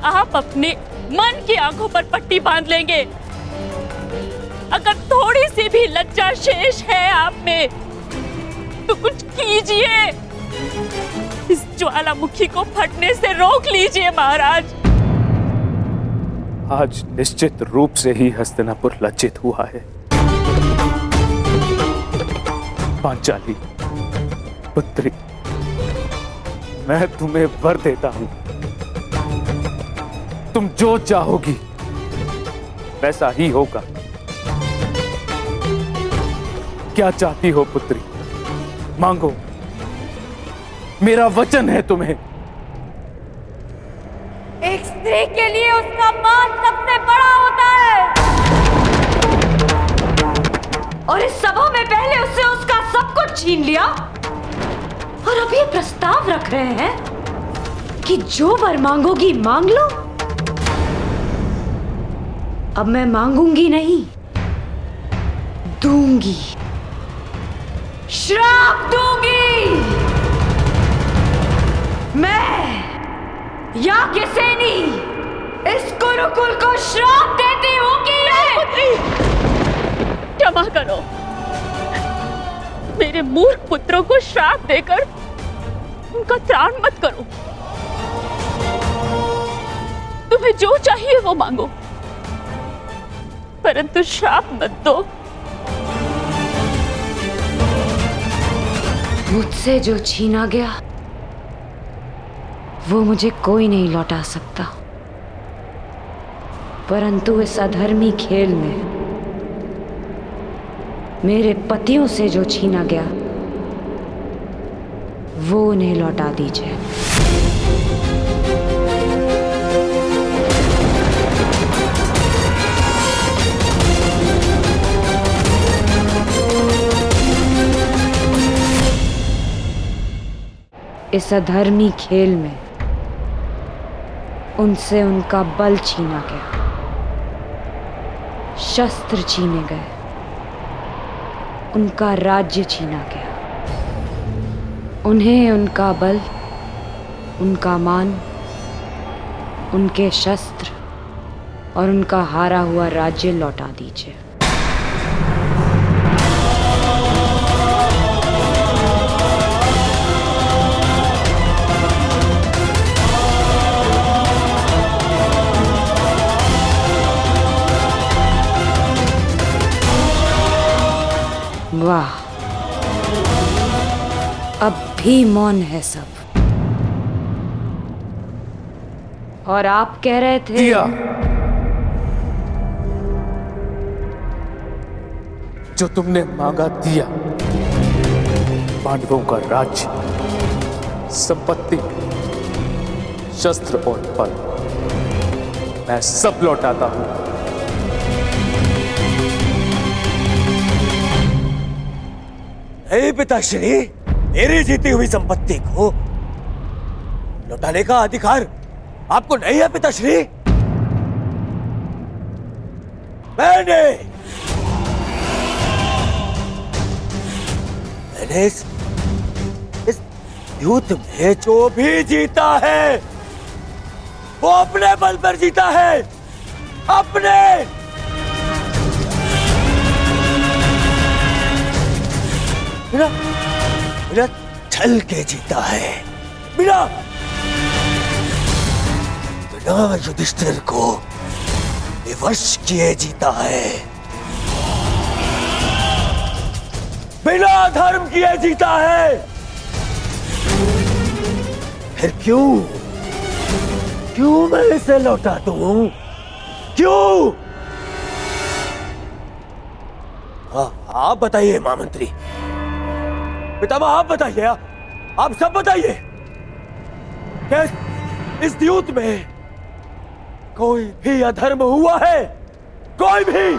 Speaker 12: आप अपने मन की आंखों पर पट्टी बांध लेंगे। अगर थोड़ी सी भी लज्जा शेष है आप में तो कुछ कीजिए, इस ज्वालामुखी को फटने से रोक लीजिए महाराज।
Speaker 5: आज निश्चित रूप से ही हस्तिनापुर लज्जित हुआ है। पांचाली पुत्री, मैं तुम्हें वर देता हूं, तुम जो चाहोगी वैसा ही होगा। क्या चाहती हो पुत्री? मांगो, मेरा वचन है तुम्हें।
Speaker 4: एक स्त्री के लिए उसका मान सबसे बड़ा होता है, और इस सभा में पहले उससे उसका सब कुछ छीन लिया और अभी प्रस्ताव रख रहे हैं कि जो वर मांगोगी मांग लो। अब मैं मांगूंगी नहीं, दूंगी, श्राप दूंगी। मैं याज्ञसेनी इस गुरुकुल को श्राप देती हूँ कि
Speaker 12: क्षमा करो, मेरे मूर्ख पुत्रों को श्राप देकर उनका त्राण मत करो। तुम्हें जो चाहिए वो मांगो, परंतु श्राप मत दो।
Speaker 10: मुझसे जो छीना गया वो मुझे कोई नहीं लौटा सकता, परंतु इस अधर्मी खेल में मेरे पतियों से जो छीना गया वो उन्हें लौटा दीजिए। इस अधर्मी खेल में उनसे उनका बल छीना गया, शस्त्र छीने गए, उनका राज्य छीना गया। उन्हें उनका बल, उनका मान, उनके शस्त्र और उनका हारा हुआ राज्य लौटा दीजिए। वाह, अब भी मौन है सब। और आप कह रहे थे
Speaker 5: दिया, जो तुमने मांगा दिया। पांडवों का राज्य, संपत्ति, शस्त्र और बल मैं सब लौटाता हूं।
Speaker 1: पिताश्री, मेरी जीती हुई संपत्ति को लौटाने का अधिकार आपको नहीं है पिताश्री? मैंने इस युद्ध में जो भी जीता है वो अपने बल पर जीता है, अपने। बिना छल के जीता है, बिना युधिष्ठिर को विवश किए जीता है, बिना धर्म किए जीता है। फिर क्यों मैं इसे लौटा दूं? क्यों? आप बताइए महामंत्री, पितामह आप बताइए, आप सब बताइए, क्या इस युद्ध में कोई भी अधर्म हुआ है? कोई भी?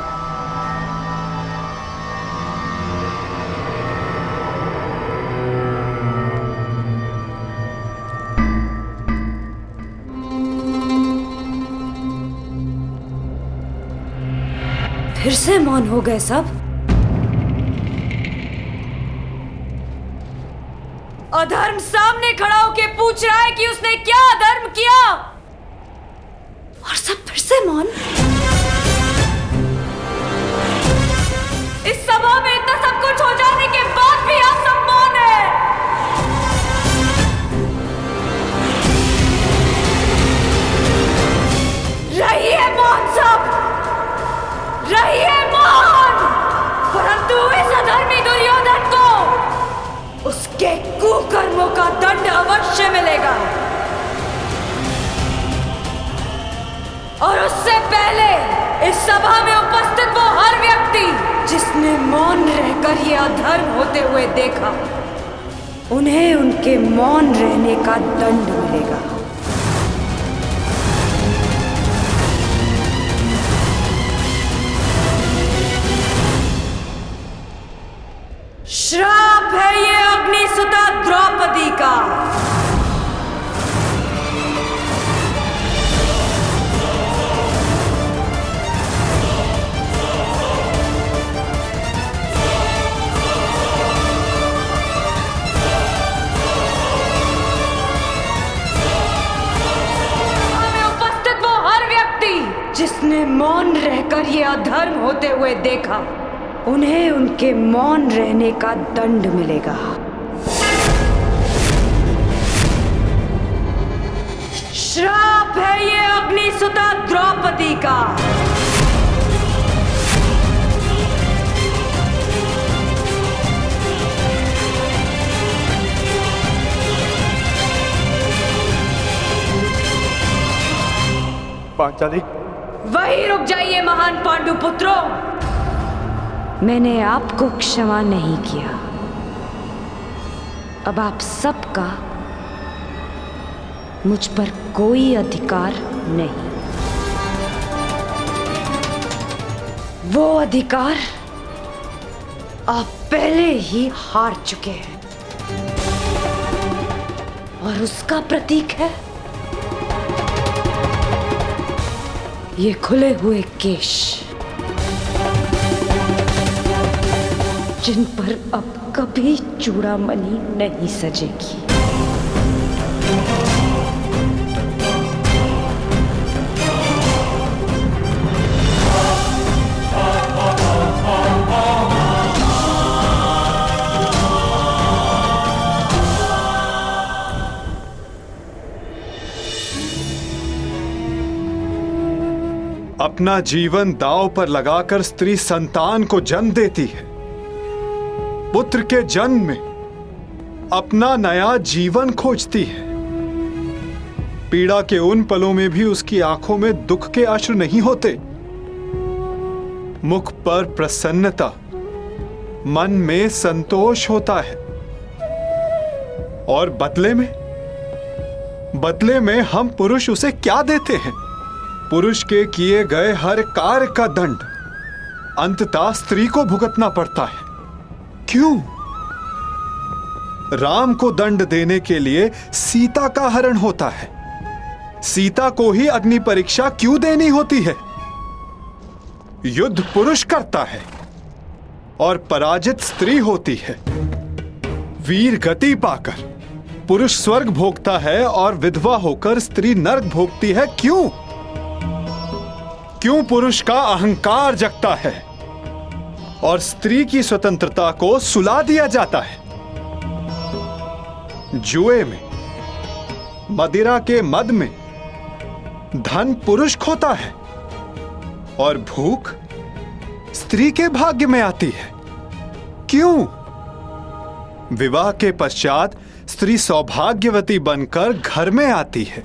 Speaker 10: फिर से मौन हो गए सब।
Speaker 4: अधर्म सामने खड़ा होके पूछ रहा है कि उसने क्या अधर्म किया,
Speaker 10: और सब फिर से मौन।
Speaker 4: इस सभा में इतना सब कुछ हो जाने के बाद भी आप सब मौन है। रहिए मौन सब, रहिए मौन, परंतु इस अधर्मी दुर्योधन को उसके कुकर्मों का दंड अवश्य मिलेगा। और उससे पहले इस सभा में उपस्थित वो हर व्यक्ति जिसने मौन रहकर ये अधर्म होते हुए देखा, उन्हें उनके मौन रहने का दंड मिलेगा। श्राप है ये अग्निसुता द्रौपदी का। हमें उपस्थित वो हर व्यक्ति जिसने मौन रहकर ये अधर्म होते हुए देखा, उन्हें उनके मौन रहने का दंड मिलेगा। श्राप है ये अग्निसुता द्रौपदी का।
Speaker 9: पांचाली,
Speaker 4: वहीं रुक जाइए महान पांडु पुत्रों।
Speaker 10: मैंने आपको क्षमा नहीं किया, अब आप सबका मुझ पर कोई अधिकार नहीं। वो अधिकार आप पहले ही हार चुके हैं, और उसका प्रतीक है ये खुले हुए केश, जिन पर अब कभी चूड़ामणि नहीं सजेगी।
Speaker 9: अपना जीवन दांव पर लगाकर स्त्री संतान को जन्म देती है। पुत्र के जन्म में अपना नया जीवन खोजती है। पीड़ा के उन पलों में भी उसकी आंखों में दुख के अश्रु नहीं होते। मुख पर प्रसन्नता, मन में संतोष होता है। और बदले में हम पुरुष उसे क्या देते हैं? पुरुष के किए गए हर कार्य का दंड अंततः स्त्री को भुगतना पड़ता है। क्यों? राम को दंड देने के लिए सीता का हरण होता है? सीता को ही अग्नि परीक्षा क्यों देनी होती है? युद्ध पुरुष करता है और पराजित स्त्री होती है। वीर गति पाकर पुरुष स्वर्ग भोगता है और विधवा होकर स्त्री नरक भोगती है। क्यों? क्यों पुरुष का अहंकार जगता है और स्त्री की स्वतंत्रता को सुला दिया जाता है? जुए में, मदिरा के मद में धन पुरुष खोता है और भूख स्त्री के भाग्य में आती है। क्यों? विवाह के पश्चात स्त्री सौभाग्यवती बनकर घर में आती है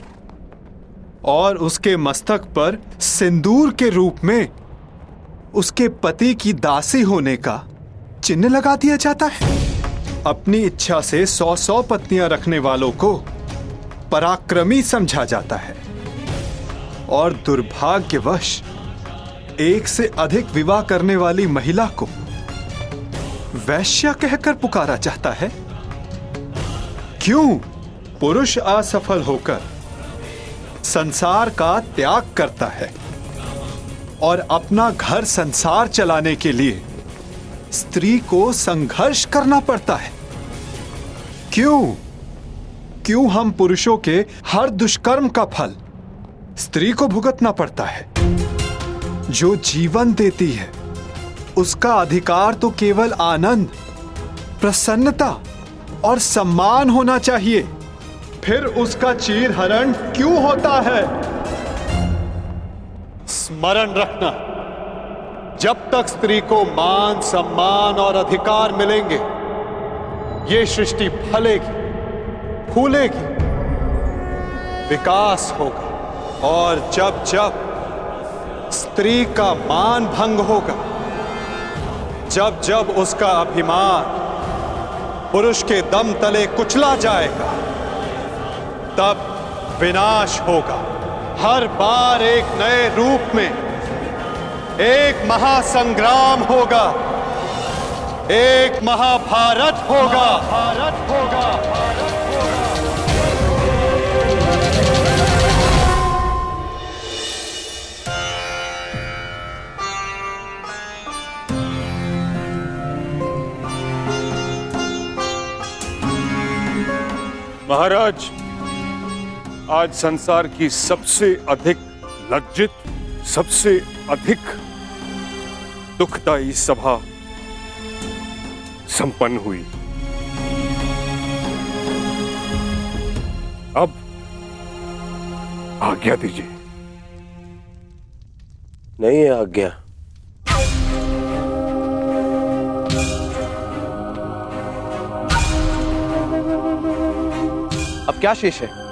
Speaker 9: और उसके मस्तक पर सिंदूर के रूप में उसके पति की दासी होने का चिन्ह लगा दिया जाता है। अपनी इच्छा से 100 पत्नियां रखने वालों को पराक्रमी समझा जाता है और दुर्भाग्यवश एक से अधिक विवाह करने वाली महिला को वैश्या कहकर पुकारा जाता है। क्यों? पुरुष असफल होकर संसार का त्याग करता है और अपना घर संसार चलाने के लिए स्त्री को संघर्ष करना पड़ता है। क्यों? क्यों हम पुरुषों के हर दुष्कर्म का फल स्त्री को भुगतना पड़ता है? जो जीवन देती है उसका अधिकार तो केवल आनंद, प्रसन्नता और सम्मान होना चाहिए। फिर उसका चीरहरण क्यों होता है?
Speaker 6: स्मरण रखना, जब तक स्त्री को मान, सम्मान और अधिकार मिलेंगे, ये सृष्टि फलेगी, फूलेगी, विकास होगा। और जब जब स्त्री का मान भंग होगा, जब जब उसका अभिमान पुरुष के दम तले कुचला जाएगा, तब विनाश होगा। हर बार एक नए रूप में एक महासंग्राम होगा, एक महाभारत होगा। भारत होगा। महाराज, आज संसार की सबसे अधिक लज्जित, सबसे अधिक दुखदायी सभा संपन्न हुई। अब आज्ञा दीजिए।
Speaker 3: नहीं है आज्ञा।
Speaker 7: अब क्या शेष है?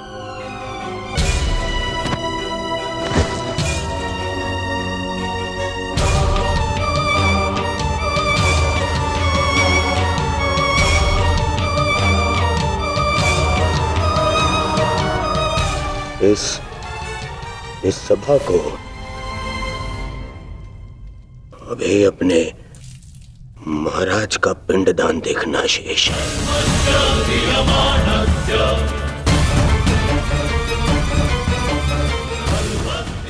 Speaker 3: इस सभा को अभी अपने महाराज का पिंडदान देखना शेष है।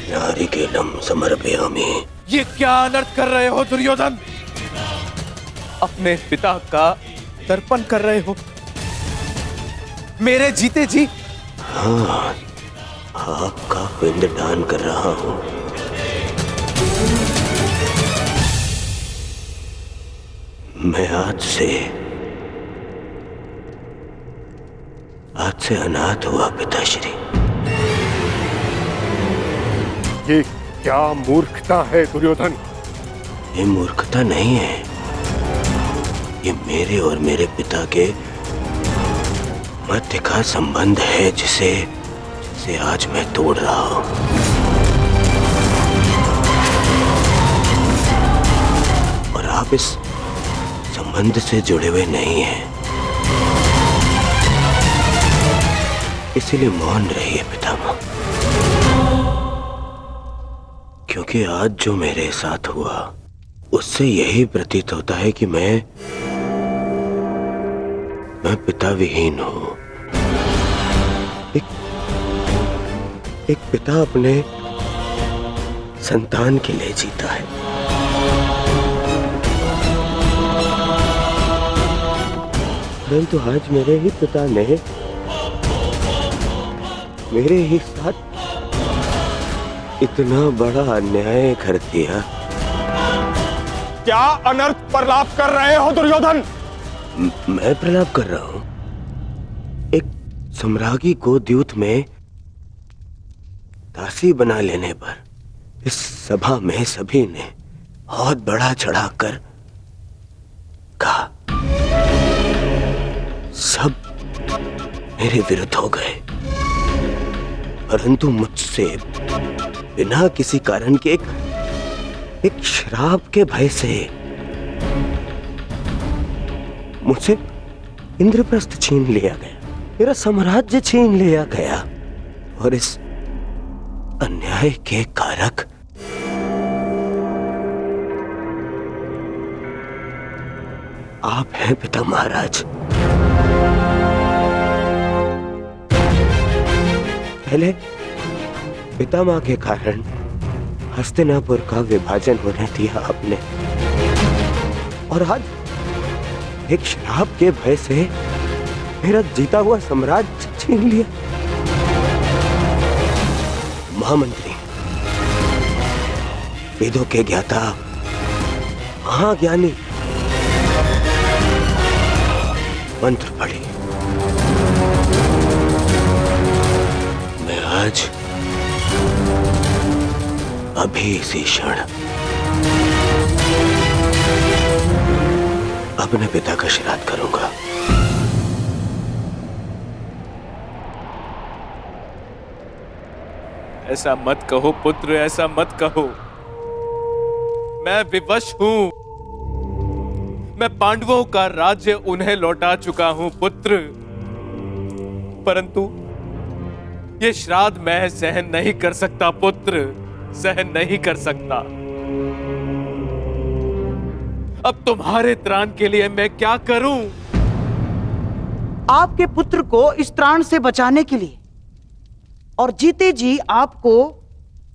Speaker 3: नारिकेलम समर्पयामि।
Speaker 7: ये क्या अनर्थ कर रहे हो दुर्योधन? अपने पिता का तर्पण कर रहे हो मेरे जीते जी।
Speaker 3: हाँ, आपका पिंडदान कर रहा हूं। मैं आज से अनाथ हुआ पिताश्री।
Speaker 6: ये क्या मूर्खता है दुर्योधन?
Speaker 3: ये मूर्खता नहीं है, ये मेरे और मेरे पिता के मध्य का संबंध है जिसे आज मैं तोड़ रहा हूं। और आप इस संबंध से जुड़े हुए नहीं हैं, इसीलिए मौन रहिए पितामह। क्योंकि आज जो मेरे साथ हुआ उससे यही प्रतीत होता है कि मैं मैं पिता विहीन हूं। एक पिता अपने संतान के लिए जीता है। परंतु आज मेरे ही पिता ने मेरे ही साथ इतना बड़ा अन्याय कर दिया।
Speaker 7: क्या अनर्थ प्रलाप कर रहे हो दुर्योधन?
Speaker 3: मैं प्रलाप कर रहा हूं। एक सम्राज्ञी को द्यूत में दासी बना लेने पर इस सभा में सभी ने बहुत बड़ा चढ़ाकर कहा। सब मेरे विरुद्ध हो गए, परंतु मुझसे बिना किसी कारण के एक श्राप के भय से मुझसे इंद्रप्रस्थ छीन लिया गया, मेरा साम्राज्य छीन लिया गया। और इस अन्याय के कारक आप हैं पिता महाराज। पहले पितामह के कारण हस्तिनापुर का विभाजन होने दिया आपने, और आज एक श्राप के भय से मेरा जीता हुआ साम्राज्य छीन लिया। महामंत्री, वेदों के ज्ञाता, महाज्ञानी, मंत्र पढ़ी। मैं आज अभी इसी क्षण अपने पिता का श्राद्ध करूंगा।
Speaker 5: ऐसा मत कहो पुत्र, ऐसा मत कहो। मैं विवश हूं। मैं पांडवों का राज्य उन्हें लौटा चुका हूं पुत्र, परंतु ये श्राद्ध मैं सहन नहीं कर सकता पुत्र, सहन नहीं कर सकता। अब तुम्हारे त्राण के लिए मैं क्या करूं?
Speaker 8: आपके पुत्र को इस त्राण से बचाने के लिए और जीते जी आपको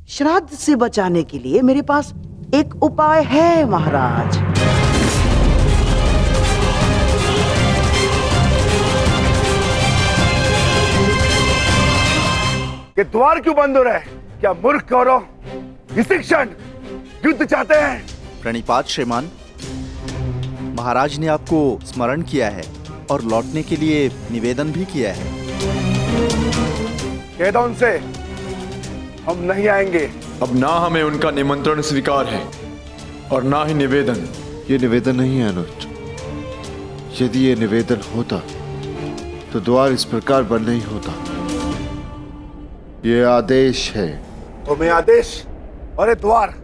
Speaker 8: श्राद्ध से बचाने के लिए मेरे पास एक उपाय है महाराज।
Speaker 2: कि द्वार क्यों बंद हो रहा है? क्या मूर्ख कौरव इसी क्षण युद्ध चाहते हैं?
Speaker 13: प्रणिपात श्रीमान, महाराज ने आपको स्मरण किया है और लौटने के लिए निवेदन भी किया है।
Speaker 2: कह दो उनसे हम नहीं आएंगे।
Speaker 9: अब ना हमें उनका निमंत्रण स्वीकार है और ना ही निवेदन।
Speaker 14: ये निवेदन नहीं है अनुज। यदि ये निवेदन होता तो द्वार इस प्रकार बंद नहीं होता। ये आदेश है।
Speaker 2: तुम्हें आदेश और ये द्वार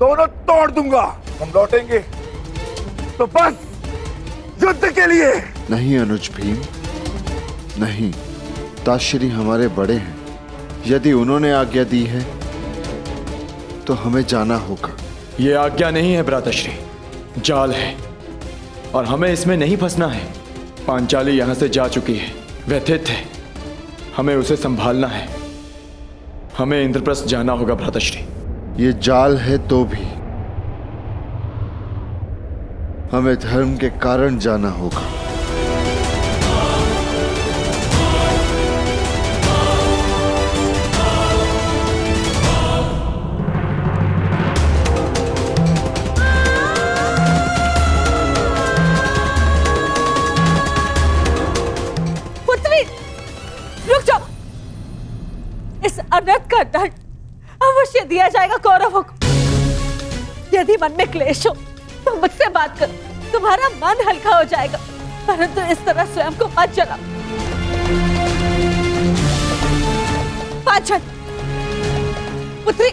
Speaker 2: दोनों तोड़ दूंगा। हम लौटेंगे तो बस युद्ध के लिए।
Speaker 14: नहीं अनुज भीम, नहीं। ताश्री हमारे बड़े हैं। यदि उन्होंने आज्ञा दी है तो हमें जाना होगा।
Speaker 9: ये आज्ञा नहीं है भ्राताश्री, जाल है और हमें इसमें नहीं फंसना है। पांचाली यहां से जा चुकी है, व्यथित है, हमें उसे संभालना है। हमें इंद्रप्रस्थ जाना होगा भ्राताश्री।
Speaker 14: ये जाल है तो भी हमें धर्म के कारण जाना होगा।
Speaker 4: अनर्थ का दंड अवश्य दिया जाएगा कौरवों को। यदि मन में क्लेश हो तो मुझसे बात करो, तुम्हारा मन हल्का हो जाएगा, परंतु इस तरह स्वयं को मत जलाओ। पांचन पुत्री,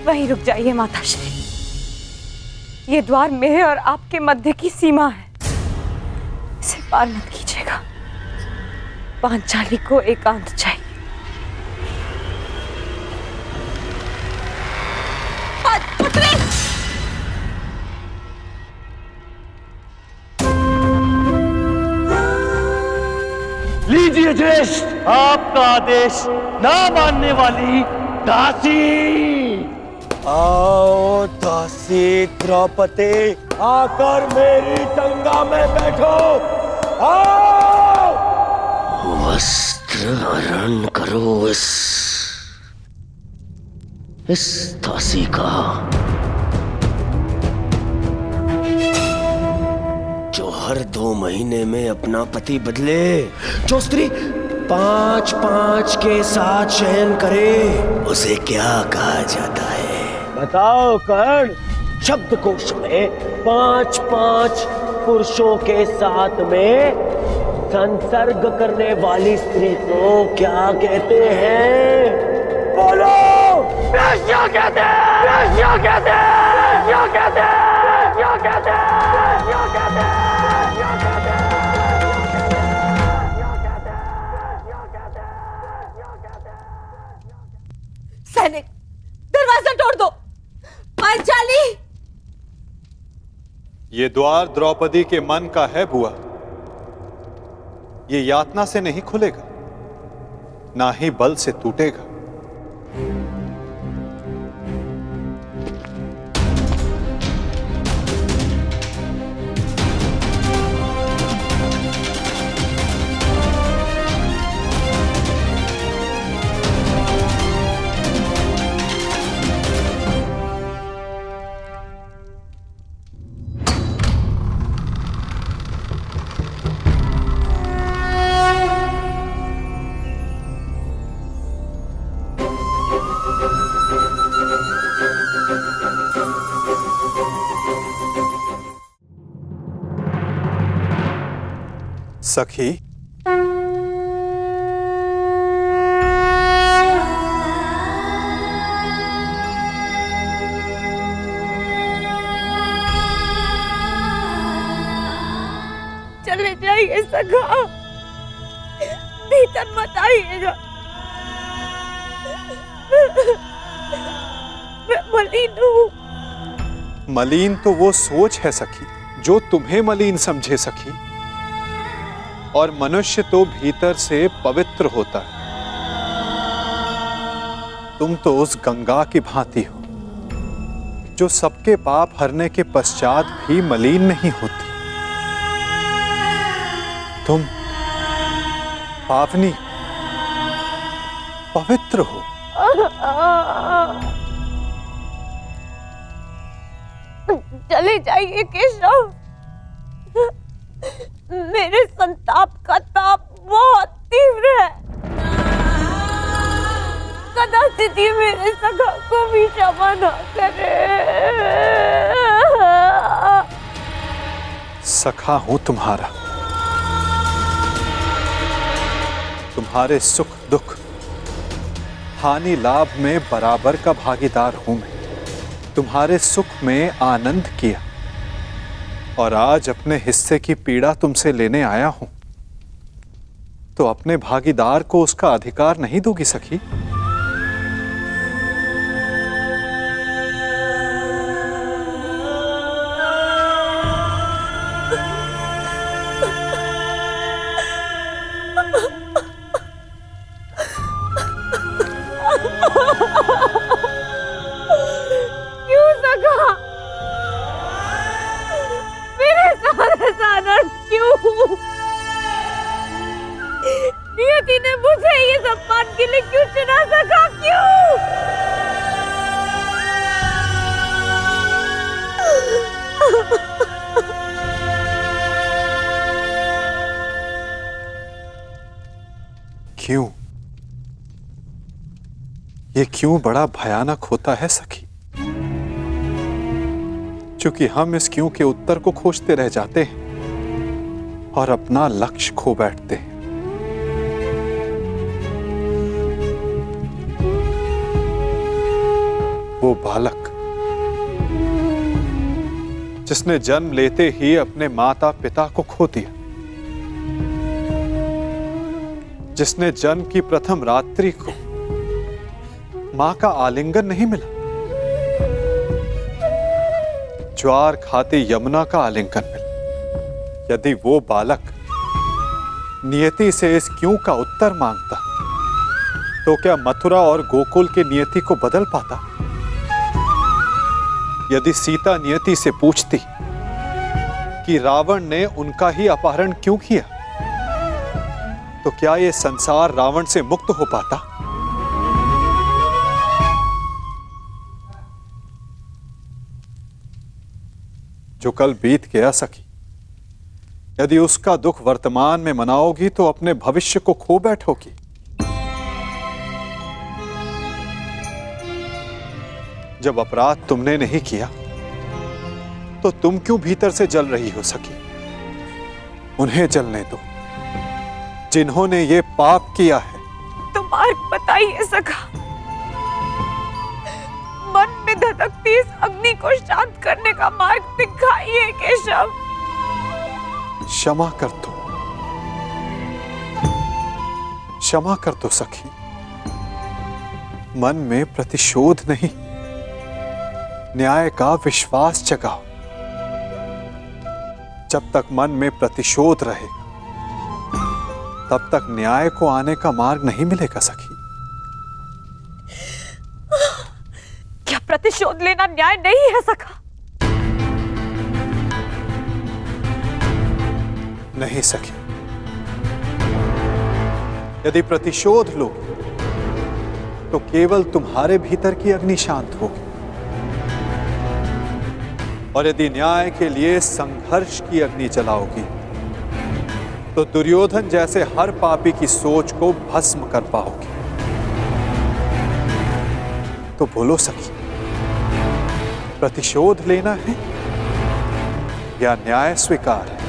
Speaker 4: वहीं रुक जाइए माताश्री। ये द्वार मेरे और आपके मध्य की सीमा है, इसे पार मत कीजिएगा। पांचाली को एकांत चाहिए।
Speaker 1: युधिष्ठिर,
Speaker 3: आपका आदेश ना मानने वाली दासी।
Speaker 1: आओ दासी द्रौपदी, आकर मेरी टंगा में बैठो। आओ,
Speaker 3: वस्त्र हरण करो इस दासी का, जो हर 2 महीने में अपना पति बदले, जो स्त्री 5-5 के साथ शयन करे, उसे क्या कहा जाता है?
Speaker 1: बताओ कर्ण। शब्दकोश में 5-5 पुरुषों के साथ में संसर्ग करने वाली स्त्री को क्या कहते हैं? बोलो। वेश्या कहते हैं, वेश्या कहते हैं, वेश्या कहते हैं, वेश्या कहते हैं, वेश्या कहते हैं, वेश्या कहते हैं, वेश्या कहते हैं।
Speaker 4: सैनिक, दरवाजा तोड़ दो। पांचाली,
Speaker 6: ये द्वार द्रौपदी के मन का है बुआ। ये यातना से नहीं खुलेगा, ना ही बल से टूटेगा। सखी,
Speaker 4: चले जाइए सखा, भीतर मत आइएगा। मैं मलिन हूँ।
Speaker 6: मलिन तो वो सोच है सखी जो तुम्हें मलिन समझे सखी, और मनुष्य तो भीतर से पवित्र होता है। तुम तो उस गंगा की भांति हो जो सबके पाप हरने के पश्चात भी मलिन नहीं होती। तुम पावनी, पवित्र हो।
Speaker 4: चले जाइए केशव, मेरे संताप का ताप बहुत तीव्र है। कदाचित ही मेरे सखा को भी क्षमा न करे।
Speaker 6: सखा हूं तुम्हारा, तुम्हारे सुख दुख हानि लाभ में बराबर का भागीदार हूं मैं। तुम्हारे सुख में आनंद किया और आज अपने हिस्से की पीड़ा तुमसे लेने आया हूं, तो अपने भागीदार को उसका अधिकार नहीं दोगी सखी?
Speaker 4: क्यों सखा? मेरे सारे सानस क्यों? नियति ने मुझे ये सम्मान के लिए क्यों चुना सका? क्यों?
Speaker 6: क्यों? ये क्यों बड़ा भयानक होता है सखी? क्योंकि हम इस क्यों के उत्तर को खोजते रह जाते हैं और अपना लक्ष्य खो बैठते हैं। वो बालक जिसने जन्म लेते ही अपने माता पिता को खो दिया, जिसने जन्म की प्रथम रात्रि को मां का आलिंगन नहीं मिला, ज्वार खाती यमुना का आलिंगन मिला, यदि वो बालक नियति से इस क्यों का उत्तर मांगता, तो क्या मथुरा और गोकुल की नियति को बदल पाता? यदि सीता नियति से पूछती कि रावण ने उनका ही अपहरण क्यों किया, तो क्या यह संसार रावण से मुक्त हो पाता? जो कल बीत गया सखी, यदि उसका दुख वर्तमान में मनाओगी तो अपने भविष्य को खो बैठोगी। जब अपराध तुमने नहीं किया तो तुम क्यों भीतर से जल रही हो सखी? उन्हें जलने दो जिन्होंने ये पाप किया है।
Speaker 4: तो मार्ग बताइए सखा, मन में धधकती इस अग्नि को शांत करने का मार्ग दिखाइए केशव।
Speaker 6: क्षमा कर दो, क्षमा कर दो सखी। मन में प्रतिशोध नहीं, न्याय का विश्वास जगाओ। जब तक मन में प्रतिशोध रहेगा तब तक न्याय को आने का मार्ग नहीं मिलेगा सखी।
Speaker 4: क्या प्रतिशोध लेना न्याय नहीं है सखा?
Speaker 6: नहीं सखी, यदि प्रतिशोध लोगे तो केवल तुम्हारे भीतर की अग्नि शांत होगी, और यदि न्याय के लिए संघर्ष की अग्नि जलाओगी तो दुर्योधन जैसे हर पापी की सोच को भस्म कर पाओगी। तो बोलो सखी, प्रतिशोध लेना है या न्याय स्वीकार है?